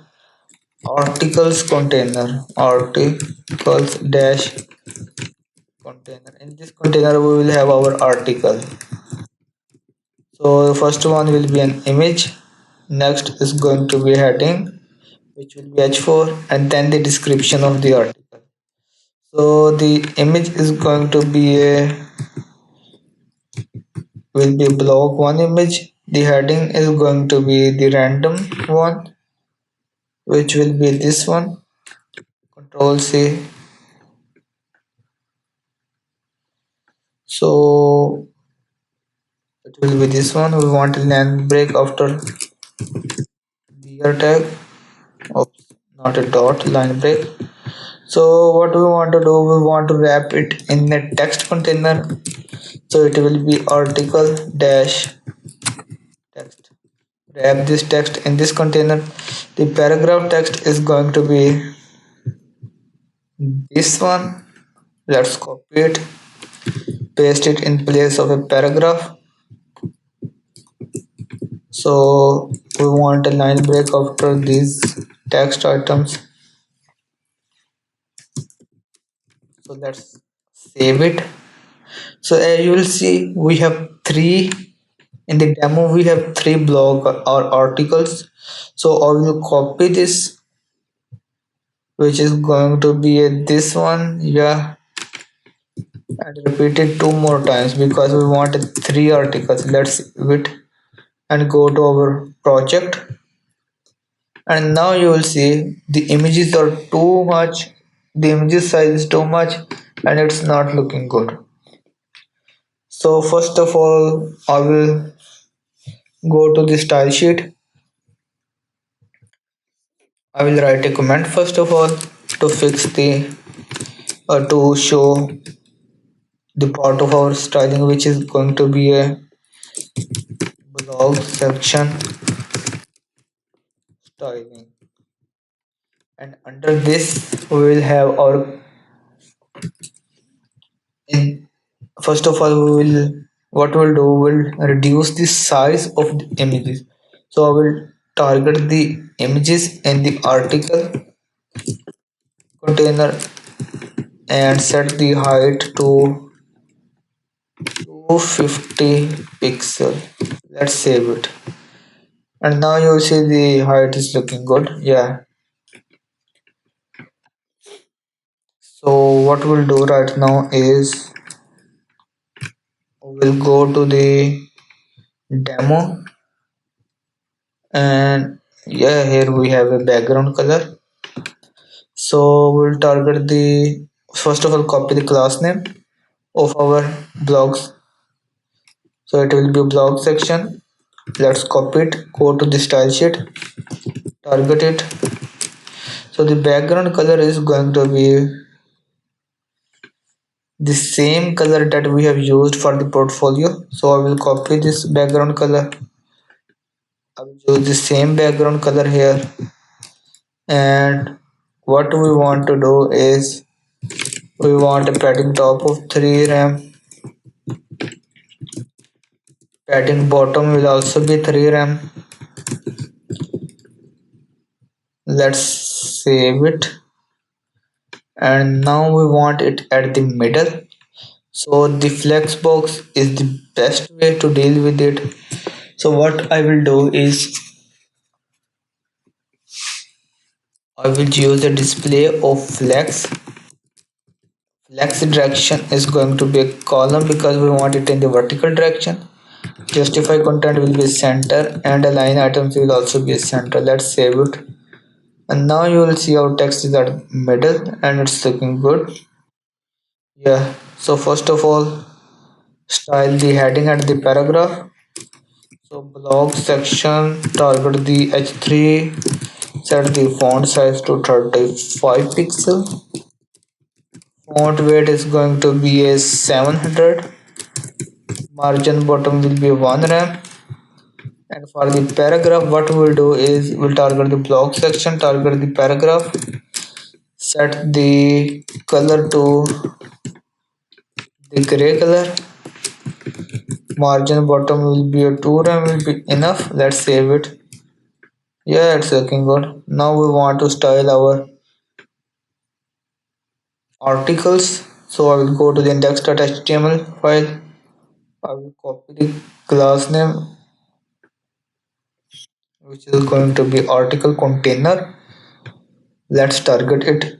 articles container, articles dash container. In this container we will have our article. So the first one will be an image, next is going to be heading which will be h4, and then the description of the article. So the image is going to be a will be blog one image. The heading is going to be the random one which will be this one. Control C. So it will be this one. We want a line break after beer tag. Oops, not a dot, line break. So what we want to do, we want to wrap it in a text container. So it will be article dash text. Wrap this text in this container. The paragraph text is going to be this one. Let's copy it, paste it in place of a paragraph. So we want a line break after these text items. So let's save it. So as you will see, we have three in the demo. We have three blog or articles. So I will copy this, which is going to be this one, yeah, and repeat it two more times because we want three articles. Let's save it and go to our project. And now you will see the images are too much. The images size is too much, and it's not looking good. So first of all, I will go to the style sheet. I will write a comment first of all to fix the to show the part of our styling which is going to be a blog section styling, and under this we will have our in first of all we will what we'll do, will reduce the size of the images. So I will target the images in the article container and set the height to 250 pixel. Let's save it, and now you see the height is looking good, yeah. So what we'll do right now is we'll go to the demo, and yeah, here we have a background color. So we'll target the first of all copy the class name of our blogs. So it will be blog section. Let's copy it, go to the style sheet, target it. So the background color is going to be the same color that we have used for the portfolio. So I will copy this background color. I will use the same background color here, and what we want to do is we want a padding top of 3 RAM. Padding bottom will also be 3 RAM. Let's save it, and now we want it at the middle. So the Flexbox is the best way to deal with it. So what I will do is I will use the display of flex. Flex direction is going to be a column because we want it in the vertical direction. Justify content will be center and align items will also be center. Let's save it. And now you will see our text is at middle and it's looking good. Yeah. So first of all, style the heading at the paragraph. So blog section, target the H3, set the font size to 35 pixel. Font weight is going to be a 700. Margin bottom will be 1 rem. And for the paragraph, what we'll do is we'll target the blog section, target the paragraph, set the color to the gray color. Margin bottom will be a 2 rem will be enough. Let's save it. Yeah, it's looking good. Now we want to style our articles. So I will go to the index.html file. I will copy the class name, which is going to be article container. Let's target it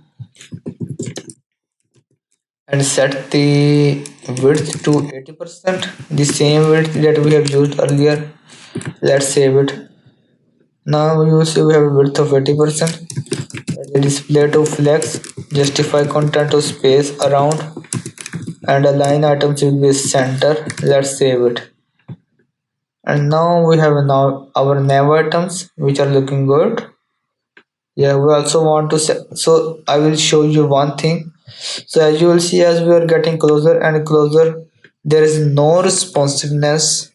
and set the width to 80%, the same width that we have used earlier. Let's save it. Now you see we have a width of 80%. The display to flex, justify content to space around, and align items will be center. Let's save it. And now we have now our nav items which are looking good. Yeah, we also want to set, so I will show you one thing. So as you will see, as we are getting closer and closer, there is no responsiveness.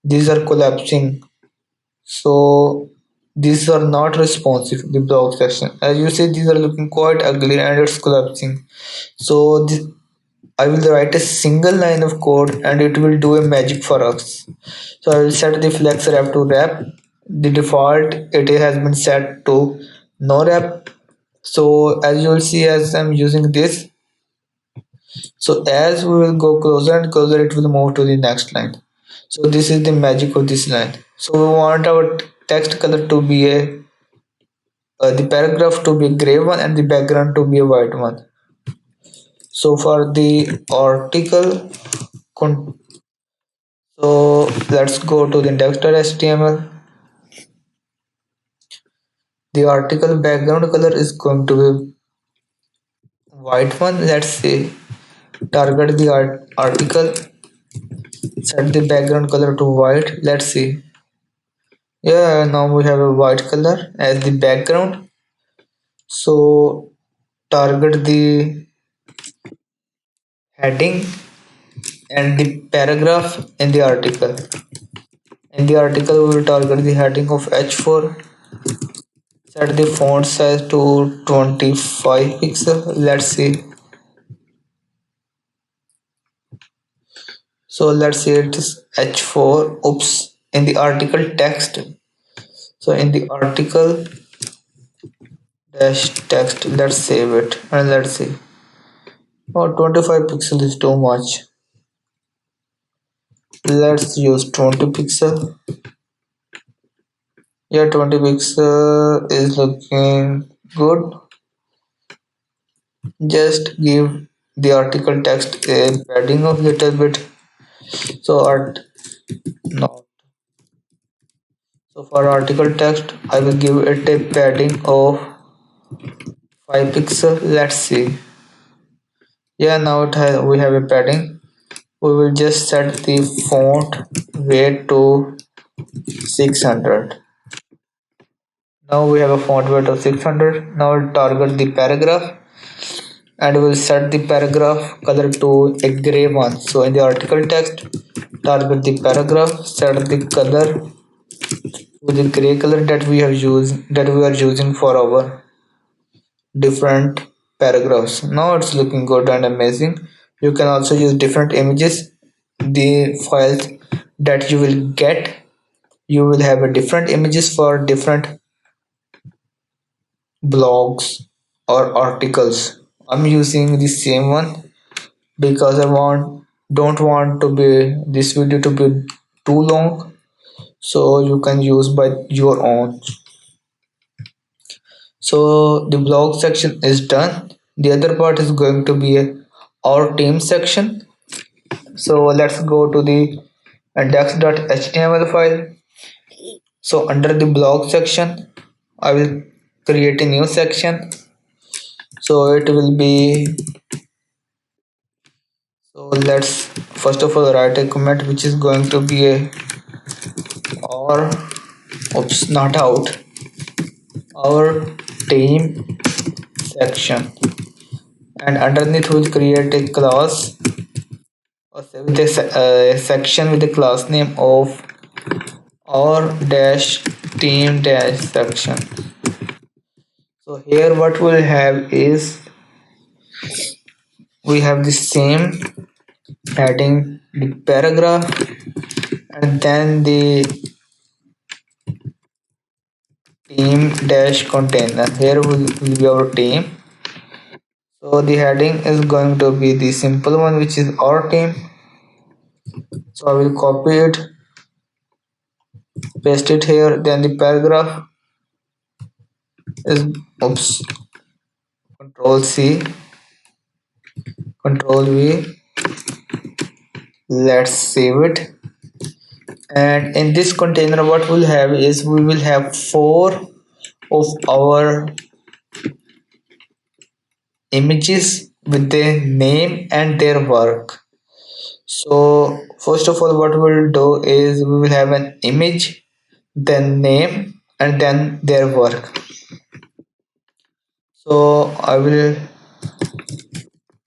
These are collapsing. So these are not responsive, the blog section. As you see, these are looking quite ugly and it's collapsing. So this, I will write a single line of code and it will do a magic for us. So I will set the flex wrap to wrap. The default it has been set to no wrap. So as you will see, as I'm using this, so as we will go closer and closer, it will move to the next line. So this is the magic of this line. So we want our text color to be a the paragraph to be a gray one and the background to be a white one. So for the article, so let's go to the index.html. The article background color is going to be white one. Let's say target the article, set the background color to white. Let's see. Yeah, now we have a white color as the background. So target the heading and the paragraph in the article. In the article, we will target the heading of H4. Set the font size to 25 pixel. Let's see. So let's say it is H4. Oops. In the article text. So in the article dash text, let's save it and let's see. Oh, 25 pixel is too much. Let's use 20 pixel. Yeah, 20 pixel is looking good. Just give the article text a padding of little bit. So art not. So for article text, I will give it a padding of 5 pixel. Let's see. Yeah, now we have a padding. We will just set the font weight to 600. Now we have a font weight of 600. Now we'll target the paragraph and we'll set the paragraph color to a gray one. So in the article text, target the paragraph, set the color to the gray color that we are using for our different paragraphs. Now it's looking good and amazing. You can also use different images. The files that you will get, you will have a different images for different blogs or articles. I'm using the same one because I don't want to be this video to be too long, so you can use by your own. So the blog section is done. The other part is going to be our team section. So let's go to the index.html file. So under the blog section, I will create a new section. So it will be, so let's first of all write a comment which is going to be a or, oops, not out, our team section, and underneath we'll create a class or say with a section with the class name of our dash team dash section. So here what we'll have is we have the same heading, the paragraph, and then the team dash container. Here will be our team. So the heading is going to be the simple one, which is our team. So I will copy it, paste it here. Then the paragraph is, oops, control C, control V. Let's save it. And in this container what we'll have is we will have four of our images with their name and their work. So first of all what we'll do is we will have an image, then name, and then their work. So I will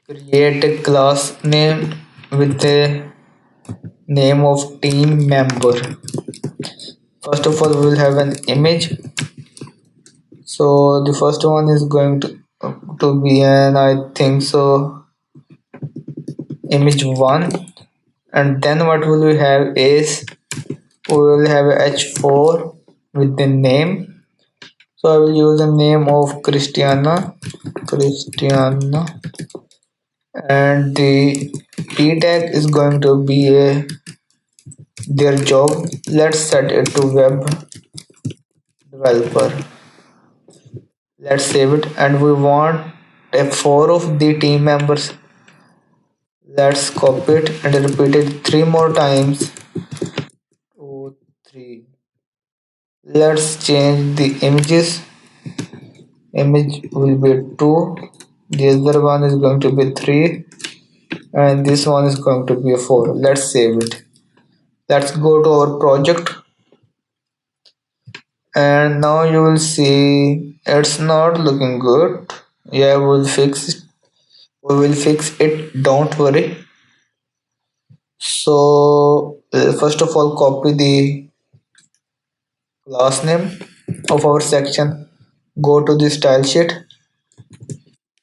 create a class name with the name of team member. First of all we will have an image. So the first one is going to be an, I think so, image 1. And then what will we have is we will have h4 with the name. So I will use the name of Christiana, and the p tag is going to be their job. Let's set it to web developer. Let's save it, and we want a 4 of the team members. Let's copy it and repeat it 3 more times. 2, 3. Let's change the images. Image will be 2, the other one is going to be 3, and this one is going to be a 4. Let's save it. Let's go to our project, and now you will see it's not looking good. Yeah, we will fix it, don't worry. So first of all copy the class name of our section, go to the style sheet,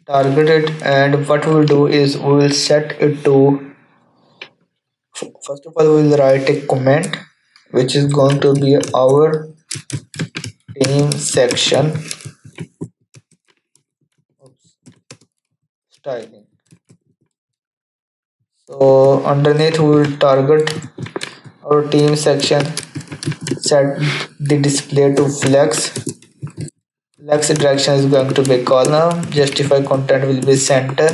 target it, and what we will do is we will set it to, first of all we will write a comment which is going to be our team section styling. So underneath we will target our team section, set the display to flex. Flex direction is going to be column, justify content will be center,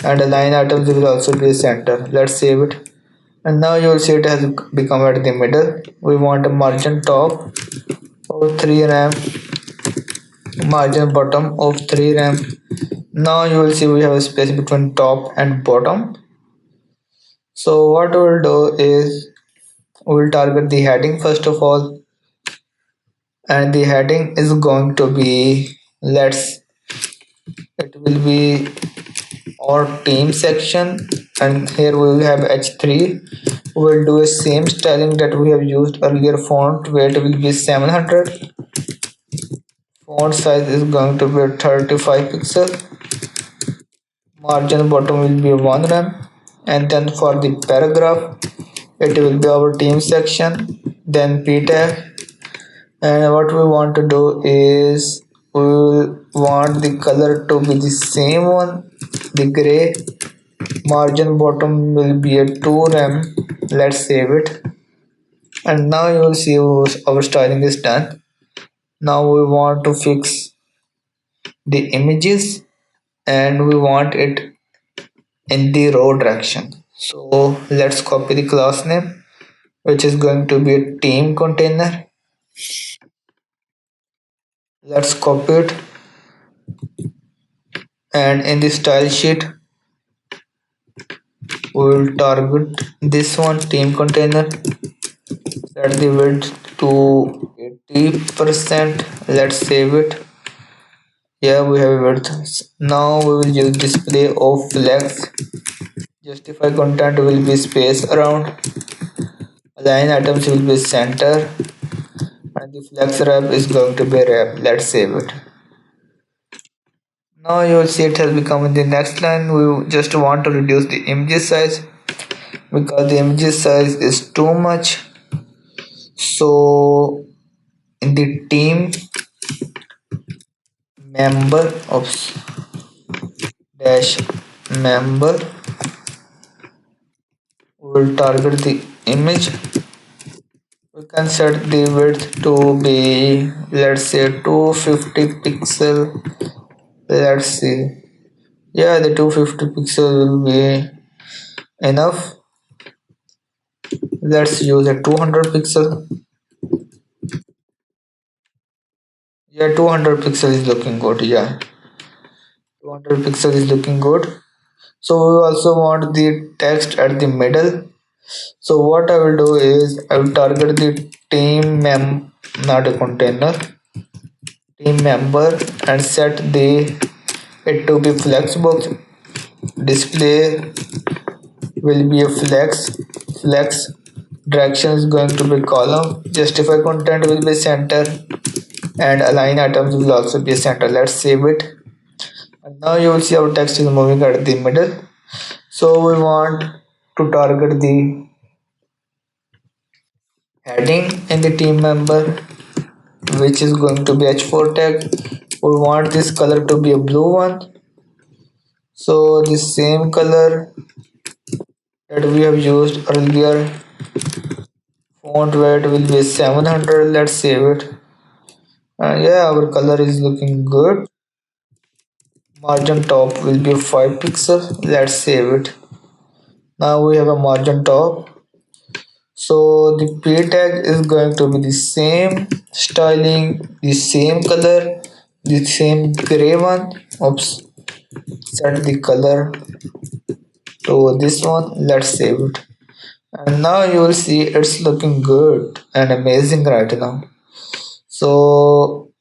and align items will also be center. Let's save it. And now you will see it has become at the middle. We want a margin top of 3 rem, margin bottom of 3 rem. Now you will see we have a space between top and bottom. So what we will do is we will target the heading first of all, and the heading is going to be, it will be our team section, and here we will have h3. We will do a same styling that we have used earlier. Font weight will be 700, font size is going to be 35 pixel, margin bottom will be 1 rem, and then for the paragraph it will be our team section, then p tag. And what we want to do is we will want the color to be the same one, the gray. Margin bottom will be a 2 rem. Let's save it, and now you will see our styling is done. Now we want to fix the images and we want it in the row direction. So let's copy the class name, which is going to be a team container. Let's copy it, and in the style sheet we will target this one, team container. Set the width to 80%. Let's save it. Yeah, we have width. Now we will use display of flex. Justify content will be space around. Align items will be center, and the flex wrap is going to be wrap. Let's save it. Now you will see it has become in the next line. We just want to reduce the image size because the image size is too much. So in the team member of dash member, we will target the image. We can set the width to be, let's say, 250 pixel. Let's see. Yeah, the 250 pixel will be enough. Let's use a 200 pixel. Yeah, 200 pixel is looking good. Yeah, 200 pixel is looking good. So we also want the text at the middle. So what I will do is I will target the team not a container, team member, and set the it to be flexbox. Display will be a flex direction is going to be column. Justify content will be center, and align items will also be center. Let's save it. And now you will see our text is moving at the middle. So we want to target the heading in the team member, which is going to be h4 tag. We want this color to be a blue one. So the same color that we have used earlier, font weight will be 700. Let's save it. Yeah, our color is looking good. Margin top will be 5 pixels. Let's save it. Now we have a margin top. So the p tag is going to be the same styling, the same color, the same gray one. Oops, set the color to this one. Let's save it. And now you will see it's looking good and amazing right now. So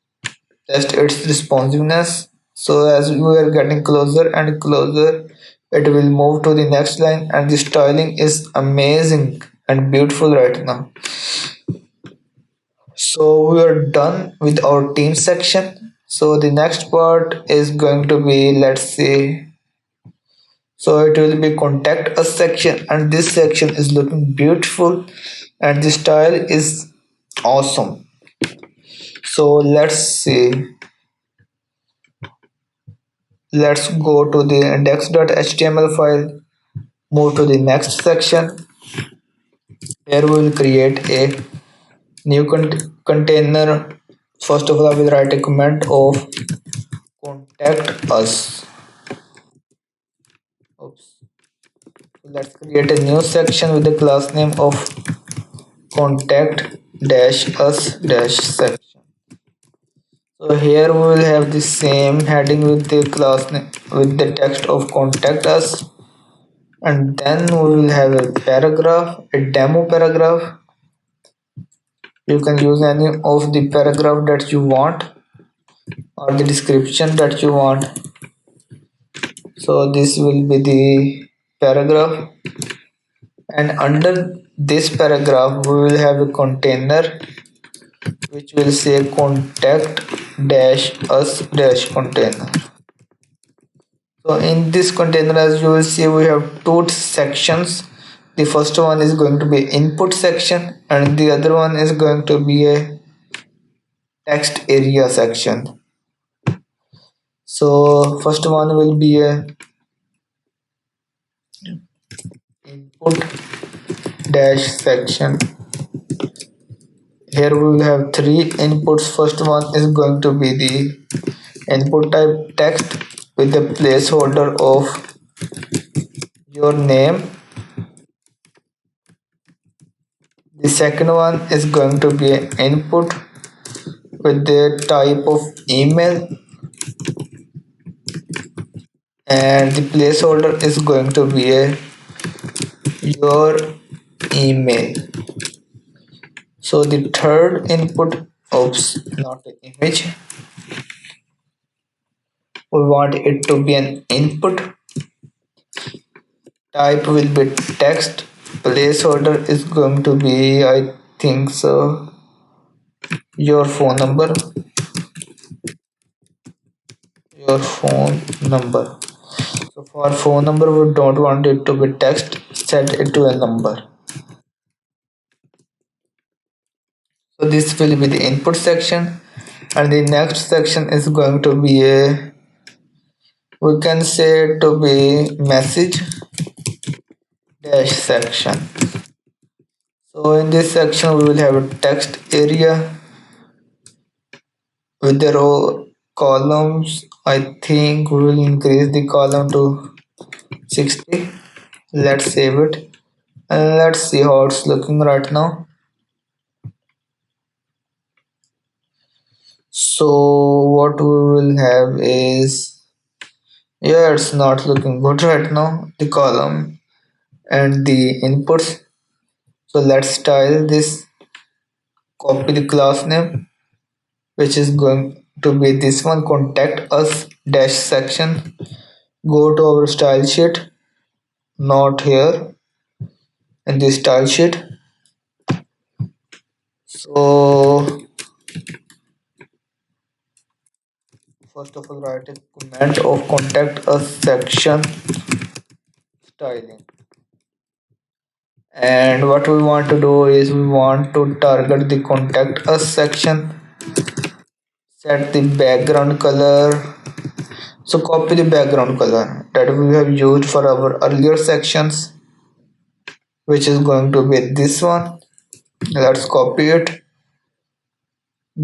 test its responsiveness. So as we are getting closer and closer, it will move to the next line, and the styling is amazing and beautiful right now. So we are done with our team section. So the next part is going to be, let's see, so it will be contact us section, and this section is looking beautiful and the style is awesome. So let's see, let's go to the index.html file, move to the next section. Here we will create a new container. First of all, I will write a comment of contact us. Oops. Let's create a new section with the class name of contact dash us dash section. So here we will have the same heading with the class name with the text of contact us, and then we will have a paragraph, a demo paragraph. You can use any of the paragraph that you want or the description that you want. So this will be the paragraph, and under this paragraph we will have a container which will say contact dash us dash container. So in this container, as you will see, we have two sections. The first one is going to be input section, and the other one is going to be a text area section. So first one will be a input dash section. Here we will have three inputs. First one is going to be the Input type text with the placeholder of your name. The second one is going to be an input with the type of email, and the placeholder is going to be your email. So the third input, oops, not the image, we want it to be an input. Type will be text. Placeholder is going to be, I think so, your phone number. Your phone number. So for phone number, we don't want it to be text. Set it to a number. So this will be the input section, and the next section is going to be a, we can say it to be message dash section. So in this section we will have a text area with the row columns. I think we will increase the column to 60. Let's save it and let's see how it's looking right now. So what we will have is, yeah, it's not looking good right now, the column and the inputs. So let's style this. Copy the class name, which is going to be this one, contact us dash section. Go to our style sheet, not here, in the style sheet. So first of all, write a comment of contact us section styling. And what we want to do is we want to target the contact us section. Set the background color. So copy the background color that we have used for our earlier sections, which is going to be this one. Let's copy it.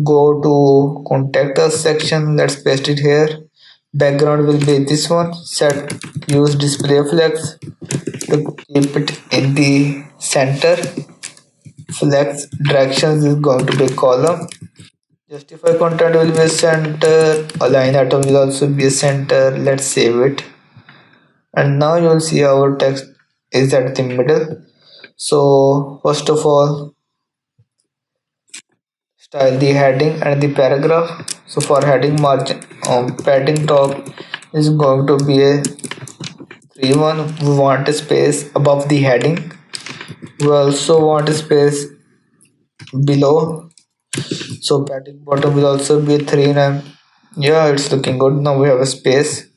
Go to contact us section. Let's paste it here. Background will be this one. Set use display flex to keep it in the center. Flex directions is going to be column. Justify content will be center. Align item will also be center. Let's save it. And now you will see our text is at the middle. So first of all, style the heading and the paragraph. So for heading, margin padding top is going to be a 3:1. We want a space above the heading. We also want a space below. So padding bottom will also be a 3:9. Yeah, it's looking good. Now we have a space.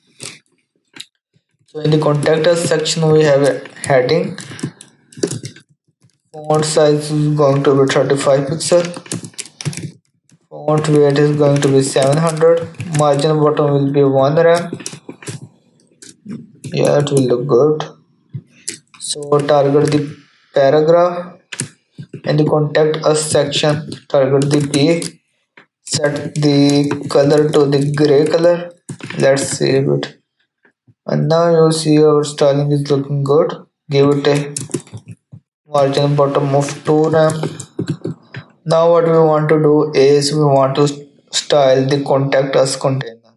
So in the contact us section we have a heading. Font size is going to be 35 pixel. Font weight is going to be 700. Margin bottom will be 1 rem. Yeah, it will look good. So target the paragraph. In the contact us section, target the P. Set the color to the gray color. Let's save it. And now you'll see our styling is looking good. Give it a margin bottom of 2 rem. Now what we want to do is we want to style the contact us container.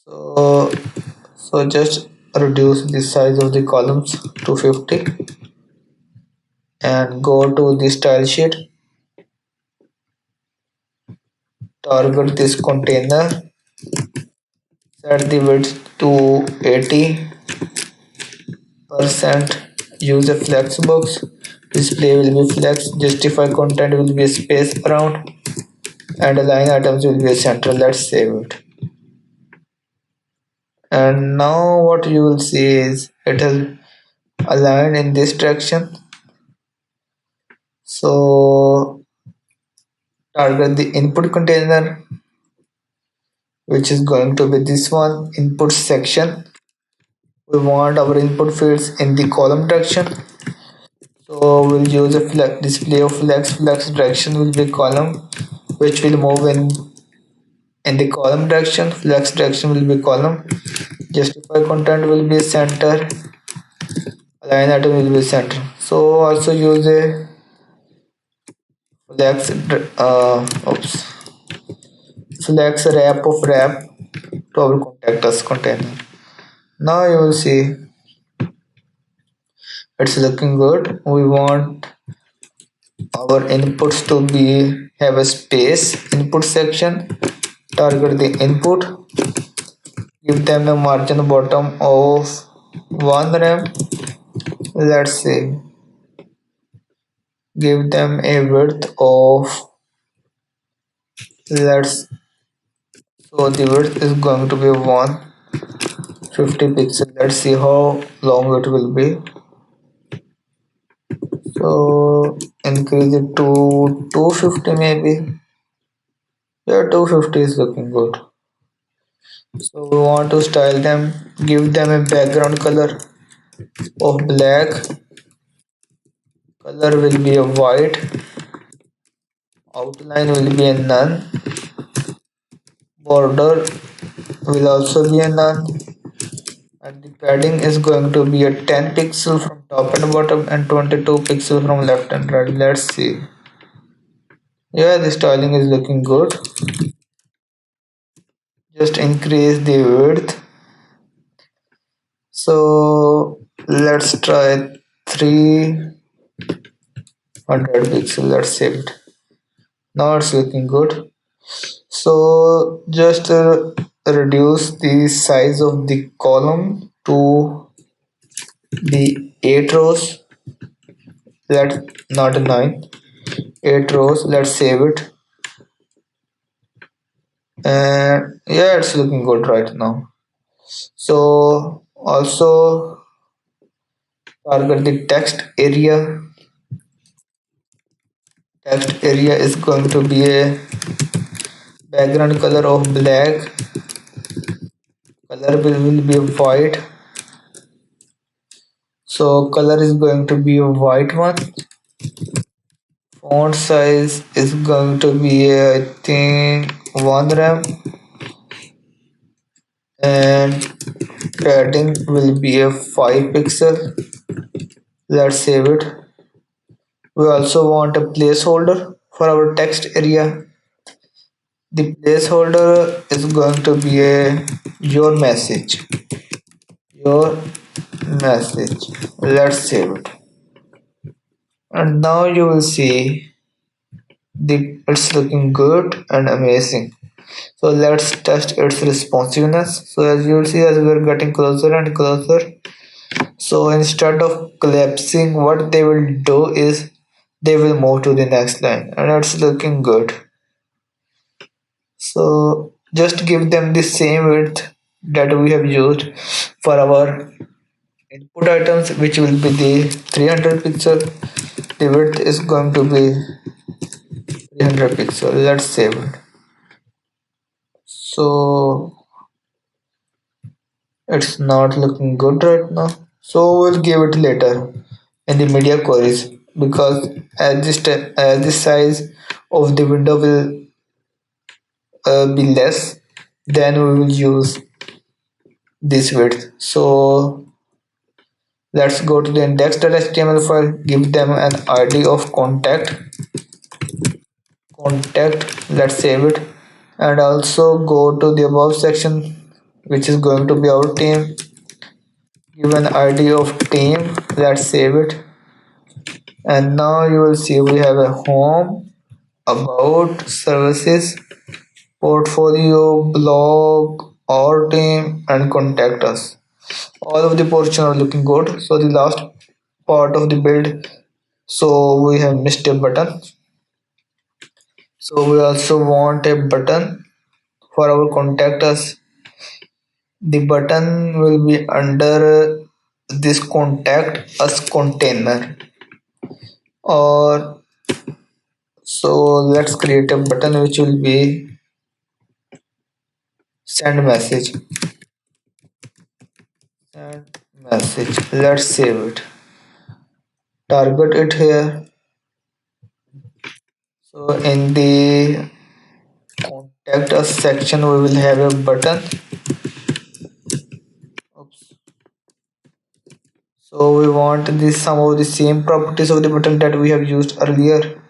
So just reduce the size of the columns to 50 and go to the style sheet. Target this container. Set the width to 80%. Use a flexbox. Display will be flex. Justify content will be space around. And align items will be center. Let's save it. And now what you will see is it has aligned in this direction. So target the input container, which is going to be this one, input section. We want our input fields in the column direction. So we'll use a display of flex. Flex direction will be column, which will move in In the column direction, flex direction will be column, justify content will be center, align item will be center. So also use a flex oops flex wrap of wrap to our contact us container. Now you will see it's looking good. We want our inputs to be have a space input section. Target the input, give them a margin bottom of 1 rem. Let's say give them a width of, let's, so the width is going to be 150 pixel. Let's see how long it will be. So increase it to 250 maybe. Yeah, 250 is looking good. So we want to style them, give them a background color of black, color will be a white, outline will be a none, border will also be a none, and the padding is going to be a 10 pixel from top and bottom and 22 pixel from left and right. Let's see. Yeah, the styling is looking good. Just increase the width. So let's try 300 pixel. Let's save it. Now it's looking good. So just reduce the size of the column to the 8 rows. Let's not 9, 8 rows. Let's save it. And yeah, it's looking good right now. So also target the text area. Text area is going to be a background color of black, color will be white, so color is going to be a white one. Font size is going to be I think 1 rem, and padding will be a 5 pixel. Let's save it. We also want a placeholder for our text area. The placeholder is going to be a your message, your message. Let's save it. And now you will see it's looking good and amazing. So let's test its responsiveness. So as you will see, as we are getting closer and closer, so instead of collapsing, what they will do is they will move to the next line, and it's looking good. So just give them the same width that we have used for our input items, which will be the 300 pixel. The width is going to be 300 pixel. Let's save it. So it's not looking good right now, so we'll give it later in the media queries, because as the size of the window will be less, then we will use this width. So let's go to the index.html file, give them an id of contact. Let's save it, and also go to the above section, which is going to be our team. Give an id of team. Let's save it, and now you will see we have a home, about, services, portfolio, blog, our team, and contact us. All of the portion are looking good. So the last part of the build, so we have missed a button. So we also want a button for our contact us. The button will be under this contact us container, or so let's create a button which will be send message. Send message. Let's save it. Target it here. So in the contact contact us section we will have a button. Oops. So we want this some of the same properties of the button that we have used earlier.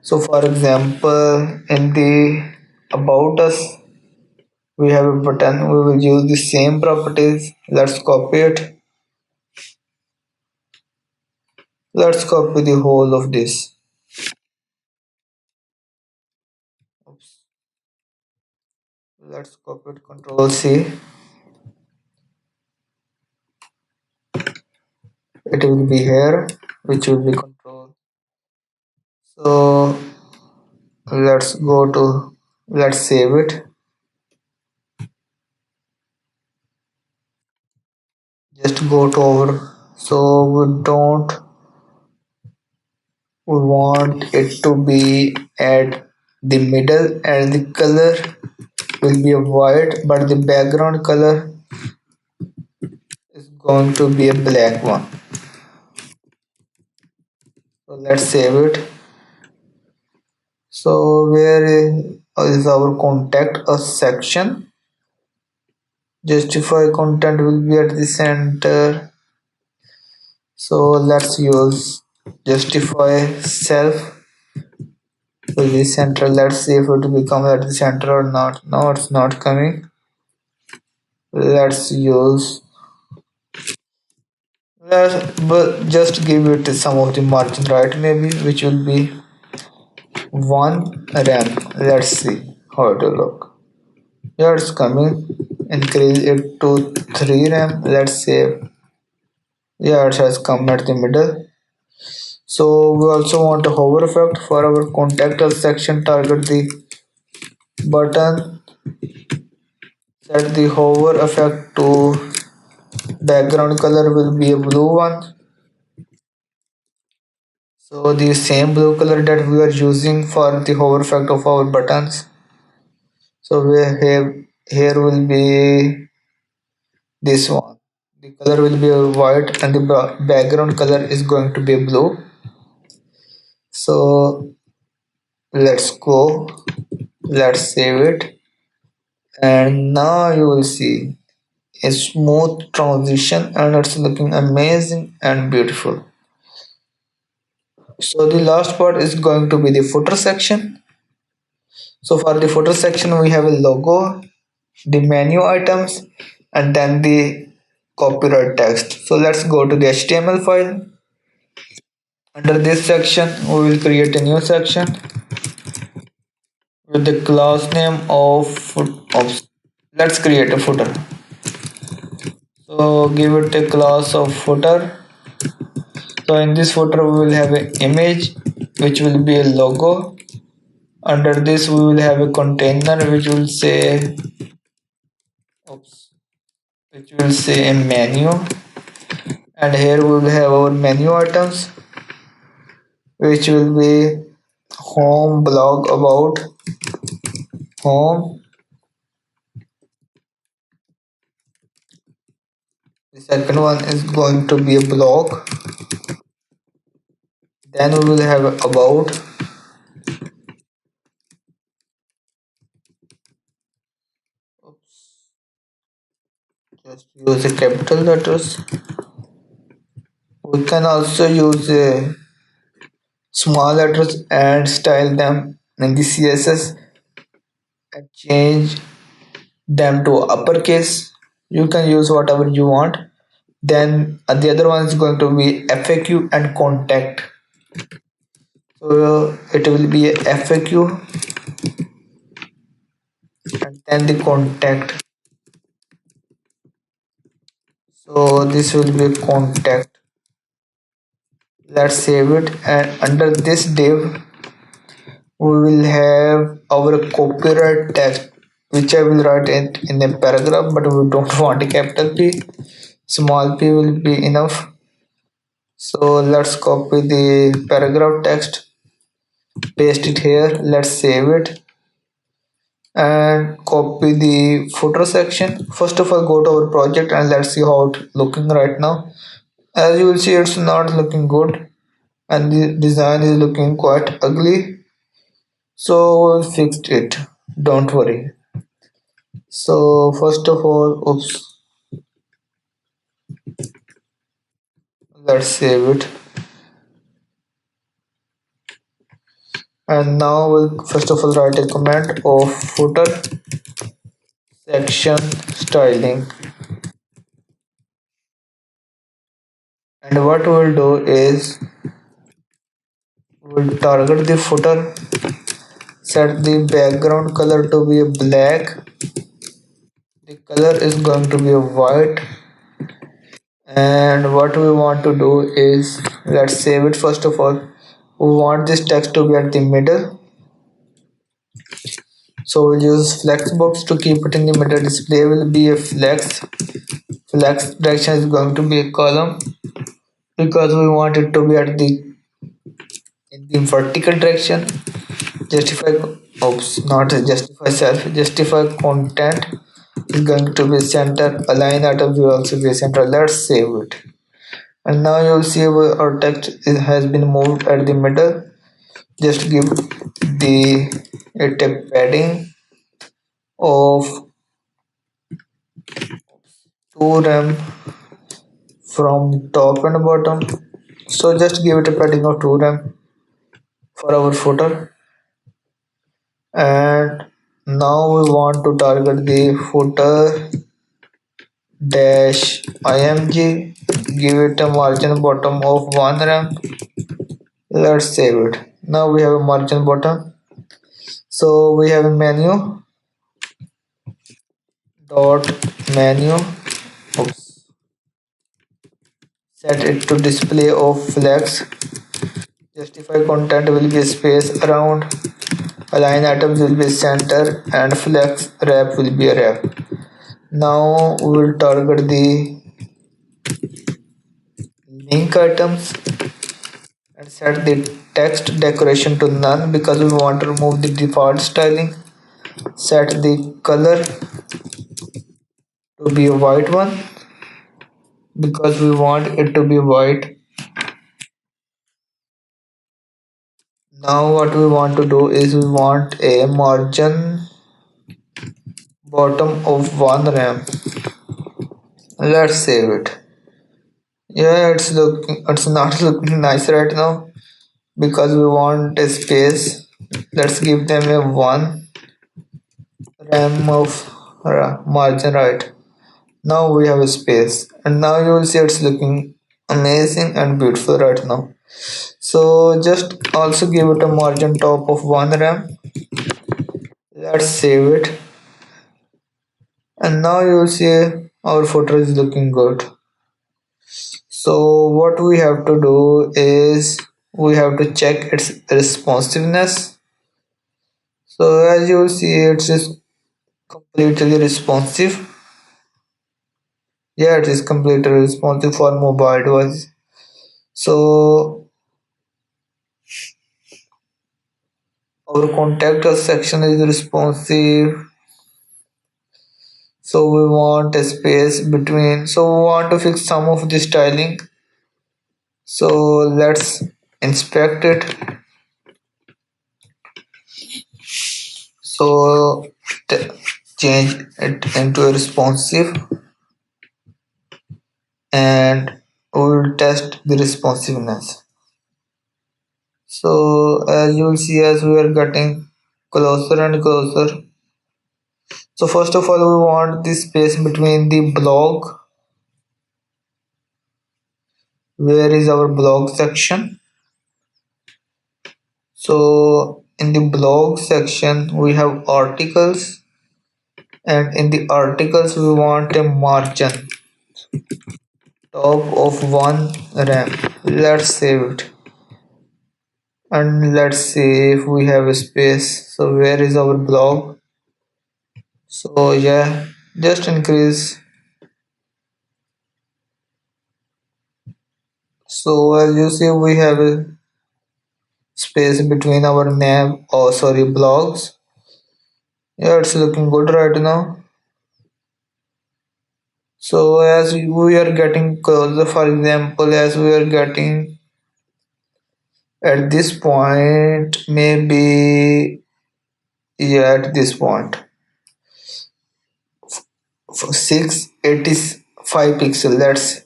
So for example, in the about us we have a button, we will use the same properties. Let's copy it. Let's copy the whole of this. Oops. Let's copy it, control C. It will be here, which will be control. So let's save it. Just go to our, so we want it to be at the middle and the color will be a white, but the background color is going to be a black one. So let's save it. So where is our contact us section? Justify content will be at the center. So let's use justify self will be center. Let's see if it will become at the center or not. No, it's not coming. Let's use, but just give it some of the margin, right? Maybe which will be 1 RAM. Let's see how it will look. Yeah, it's coming. Increase it to 3 RAM. Let's save. Yeah, it has come at the middle. So we also want a hover effect for our contact us section. Target the button. Set the hover effect to background color will be a blue one. So the same blue color that we are using for the hover effect of our buttons. So we have here will be this one. The color will be a white and the background color is going to be blue. So let's go. Let's save it. And now you will see a smooth transition and it's looking amazing and beautiful. So the last part is going to be the footer section. So for the footer section we have a logo, the menu items, and then the copyright text. So let's go to the HTML file. Under this section we will create a new section with the class name of let's create a footer. So give it a class of footer. So in this footer we will have an image which will be a logo. Under this we will have a container which will say a menu, and here we will have our menu items which will be home, blog, about, home. The second one is going to be a blog. Then we will have about. Just use a capital letters. We can also use a small letters and style them in the CSS and change them to uppercase. You can use whatever you want. Then the other one is going to be FAQ and contact. So it will be a FAQ and then the contact. So this will be contact. Let's save it, and under this div we will have our copyright text which I will write it in a paragraph, but we don't want a capital P. Small p will be enough. So let's copy the paragraph text, paste it here. Let's save it and copy the footer section. First of all, go to our project and let's see how it's looking right now. As you will see, it's not looking good and the design is looking quite ugly, so we'll fix it. Don't worry. So first of all, oops, let's save it. And now we'll first of all write a comment of footer section styling. And what we'll do is we'll target the footer, set the background color to be a black, the color is going to be a white, and what we want to do is let's save it. First of all, we want this text to be at the middle, so we'll use Flexbox to keep it in the middle. Display will be a flex direction is going to be a column because we want it to be at the in the vertical direction. Justify, oops, not justify self, justify content is going to be center, align item will also be center. Let's save it. And now you'll see our text has been moved at the middle. Just give it a padding of 2 rem from top and bottom. So just give it a padding of 2 rem for our footer. And now we want to target the footer dash img, give it a margin bottom of 1 rem. Let's save it. Now we have a margin bottom. So we have a menu dot menu, oops, set it to display of flex. Justify content will be space around, align items will be center, and flex wrap will be a wrap. Now we will target the link items and set the text decoration to none because we want to remove the default styling. Set the color to be a white one because we want it to be white. Now what we want to do is we want a margin bottom of 1 rem. Let's save it. Yeah, it's not looking nice right now because we want a space. Let's give them a 1 rem of margin, right? Now we have a space, and now you will see it's looking amazing and beautiful right now. So just also give it a margin top of 1 rem. Let's save it, and now you will see our photo is looking good. So what we have to do is we have to check its responsiveness. So as you will see, it is completely responsive. Yeah, it is completely responsive for mobile device. So our contact us section is responsive. So we want a space between. So we want to fix some of the styling. So let's inspect it. So change it into a responsive, and we will test the responsiveness. So as you will see, as we are getting closer and closer. So first of all, we want the space between the blog. Where is our blog section? So in the blog section, we have articles, and in the articles, we want a margin top of 1 rem. Let's save it. And let's see if we have a space. So where is our blog? So yeah, just increase. So as you see, we have a space between our name, oh sorry, blogs. Yeah, it's looking good right now. So as we are getting closer, for example, as we are getting at this point, maybe Yeah, at this point, for 685 pixel.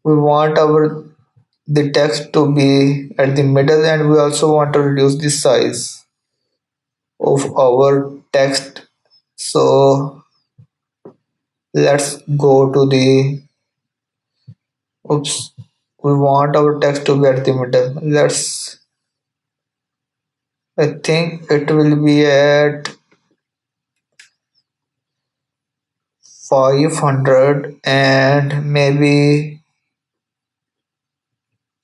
We want our the text to be at the middle, and we also want to reduce the size of our text. So let's go to the oops. We want our text to be at the middle. I think it will be at 500 and maybe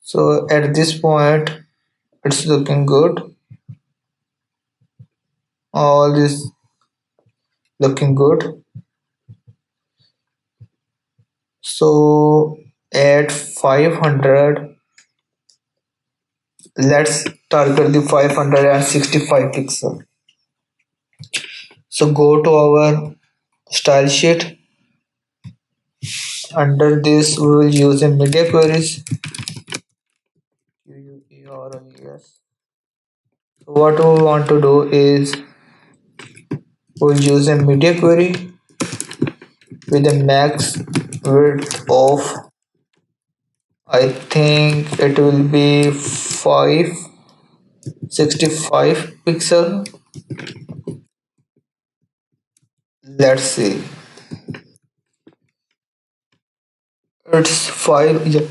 so at this point it's looking good. All is looking good. So at 500, let's target the 565 pixel. So go to our style sheet. Under this, we will use a media queries. QUERIES. So what we want to do is we'll use a media query with a max width of I think it will be 565 pixel. Let's see. It's 5 yeah,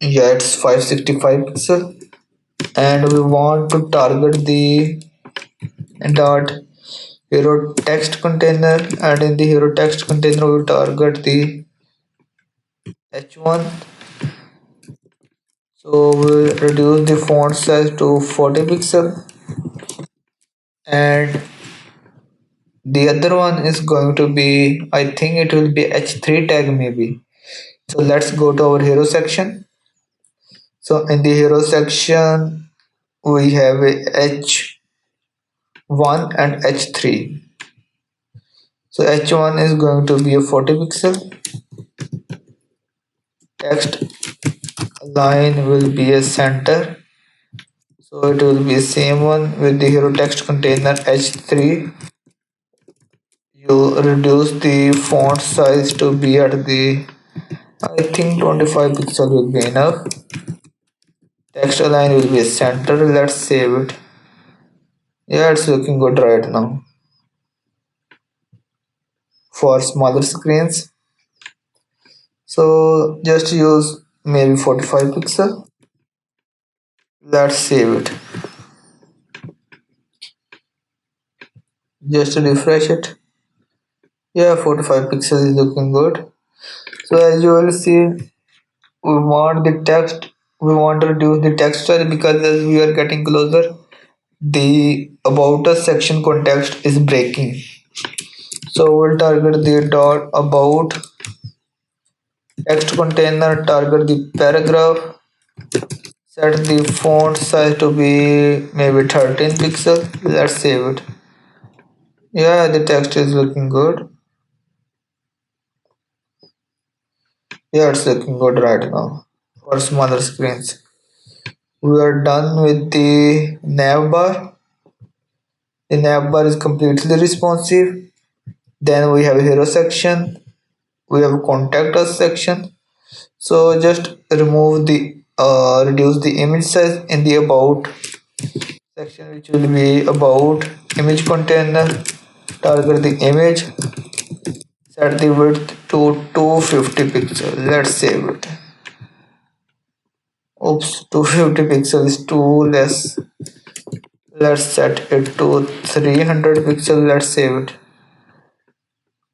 yeah it's 565 pixel, and we want to target the dot hero text container, and in the hero text container we target the h1. So we'll reduce the font size to 40 pixel, and the other one is going to be I think it will be h3 tag maybe. So let's go to our hero section. So in the hero section we have a h1 and h3. So h1 is going to be a 40 pixel. Text line will be a center. So it will be same one with the hero text container h3. You reduce the font size to be at the I think 25 pixel will be enough. Text align will be a center. Let's save it. Yeah, it's looking good right now. For smaller screens, so just use maybe 45 pixel. Let's save it. Just refresh it. Yeah, 45 pixels is looking good. So as you will see, we want to reduce the text size because as we are getting closer, the about us section context is breaking. So we'll target the dot about text container, target the paragraph, set the font size to be maybe 13 pixel. Let's save it. Yeah, the text is looking good. Yeah, it's looking good right now for smaller screens. We are done with the nav bar. The nav bar is completely responsive. Then we have a hero section. We have a contact us section. So just remove the reduce the image size in the about section, which will be about image container. Target the image. Set the width to 250 pixel. Let's save it. Oops, 250 pixel is too less. Let's set it to 300 pixel. Let's save it.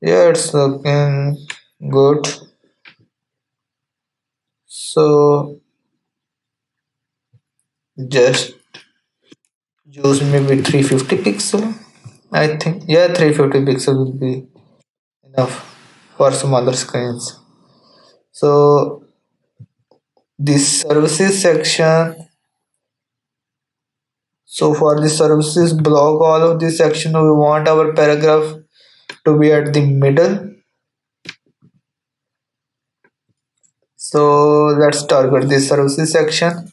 Yeah, it's looking good. So just use maybe 350 pixel. I think yeah, 350 pixel will be enough for some other screens. So this services section. So for the services block, all of this section, we want our paragraph to be at the middle. So let's target the services section.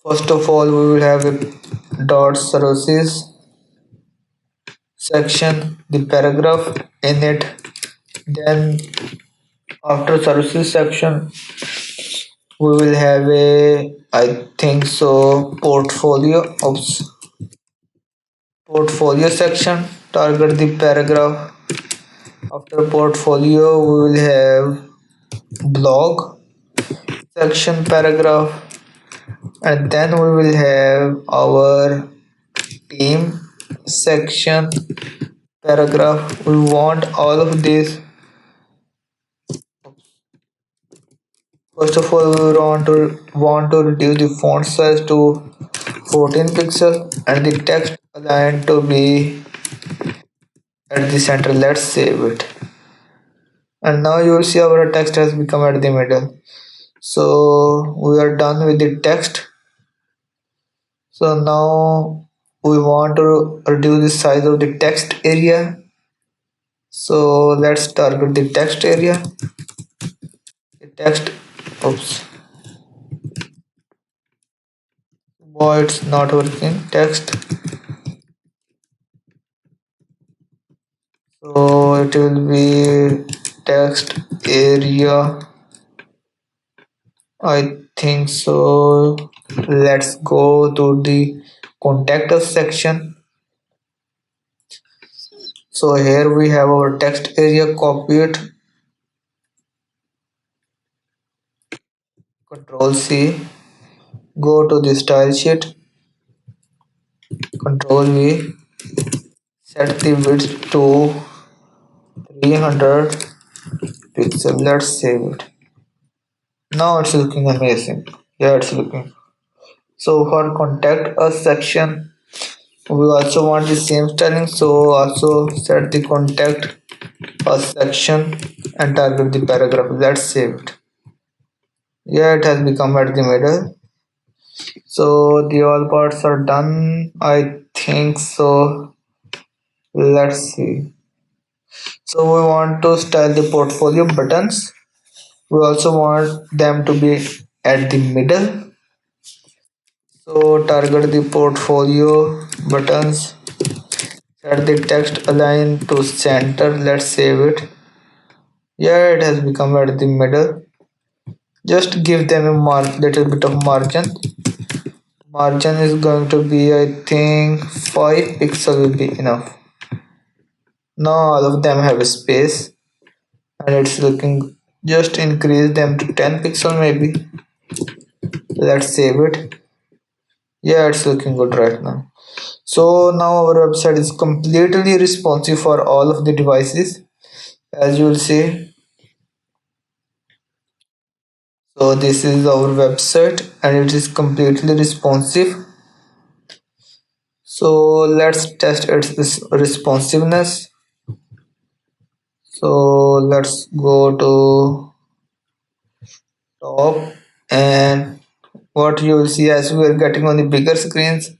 First of all, we will have a dot services section, the paragraph in it. Then after services section, we will have a, I think so, portfolio section. Target the paragraph. After portfolio, we will have blog section paragraph, and then we will have our team section paragraph. We want all of this. First of all, we want to reduce the font size to 14 pixels and the text aligned to be at the center. Let's save it. And now you will see our text has become at the middle. So we are done with the text. So now we want to reduce the size of the text area. So let's target the text area. The text, oops, boy, it's not working. Text. So it will be text area. I think so. Let's go to the contact us section. So here we have our text area. Copy it. Control C. Go to the style sheet. Control V. Set the width to 300 pixels. Let's save it. Now it's looking amazing. Yeah, it's looking. So for contact us section, we also want the same styling. So also set the contact us section and target the paragraph. Let's save it. Yeah, it has become at the middle. So the all parts are done. I think so. Let's see. So we want to style the portfolio buttons. We also want them to be at the middle. So target the portfolio buttons. Set the text align to center. Let's save it. Yeah, it has become at the middle. Just give them a little bit of margin. Margin is going to be, I think, 5 pixel will be enough. Now all of them have a space and it's looking, just increase them to 10 pixel maybe. Let's save it. Yeah, it's looking good right now. So now our website is completely responsive for all of the devices, as you will see. So this is our website and it is completely responsive. So let's test its responsiveness. So let's go to top, and what you will see, as we are getting on the bigger screens,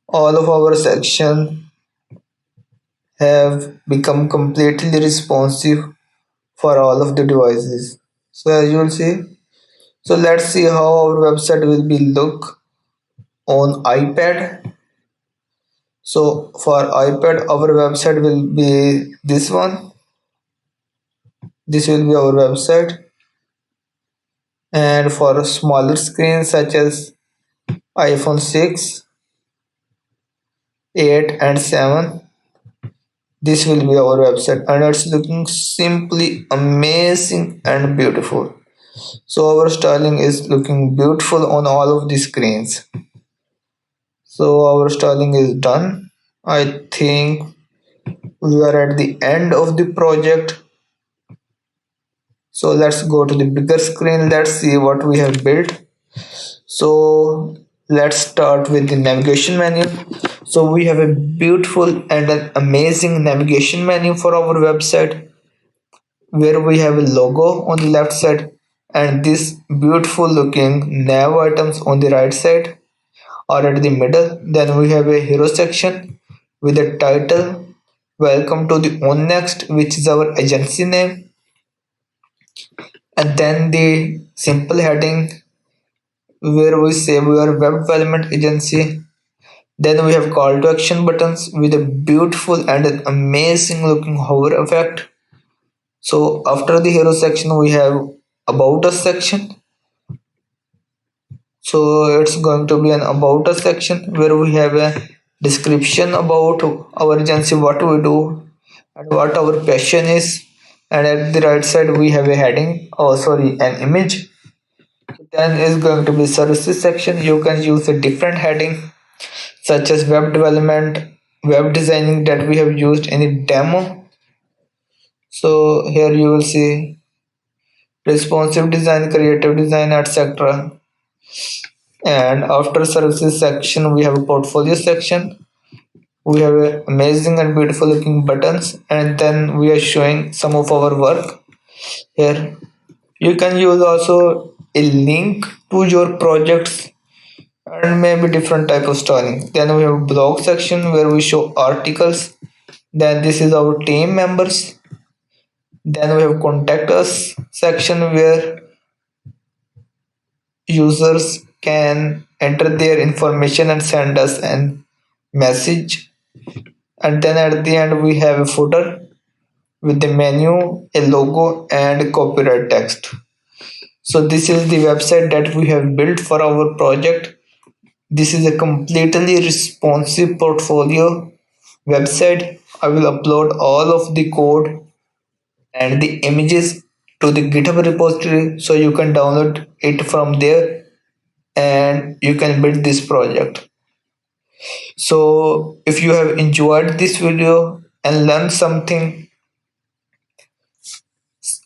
all of our section have become completely responsive for all of the devices. So as you will see, so let's see how our website will be look on iPad. So for iPad, our website will be this one. This will be our website. And for smaller screens such as iPhone 6, 8 and 7, this will be our website and it's looking simply amazing and beautiful. So our styling is looking beautiful on all of the screens. So our styling is done. I think we are at the end of the project. So let's go to the bigger screen. Let's see what we have built. So let's start with the navigation menu. So we have a beautiful and an amazing navigation menu for our website, where we have a logo on the left side and this beautiful looking nav items on the right side or at the middle. Then we have a hero section with a title, welcome to the on next, which is our agency name, and then the simple heading where we save your web development agency. Then we have call to action buttons with a beautiful and an amazing looking hover effect. So after the hero section, we have about us section. So it's going to be an about us section where we have a description about our agency, what we do, and what our passion is. And at the right side, we have a heading, oh sorry, an image. Then is going to be services section. You can use a different heading such as web development, web designing that we have used in the demo. So here you will see responsive design, creative design, etc. And after services section, we have a portfolio section. We have amazing and beautiful looking buttons, and then we are showing some of our work here. You can use also a link to your projects and maybe different type of styling. Then we have blog section where we show articles. Then this is our team members. Then we have contact us section where users can enter their information and send us an message. And then at the end we have a footer with the menu, a logo and copyright text. So this is the website that we have built for our project. This is a completely responsive portfolio website. I will upload all of the code and the images to the GitHub repository so you can download it from there and you can build this project. So if you have enjoyed this video and learned something,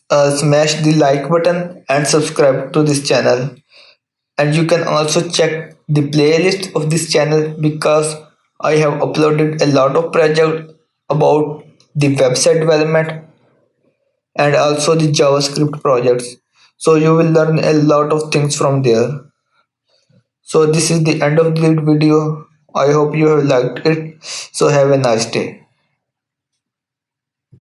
smash the like button and subscribe to this channel. And you can also check the playlist of this channel because I have uploaded a lot of projects about the website development and also the JavaScript projects. So you will learn a lot of things from there. So this is the end of the video. I hope you have liked it. So have a nice day.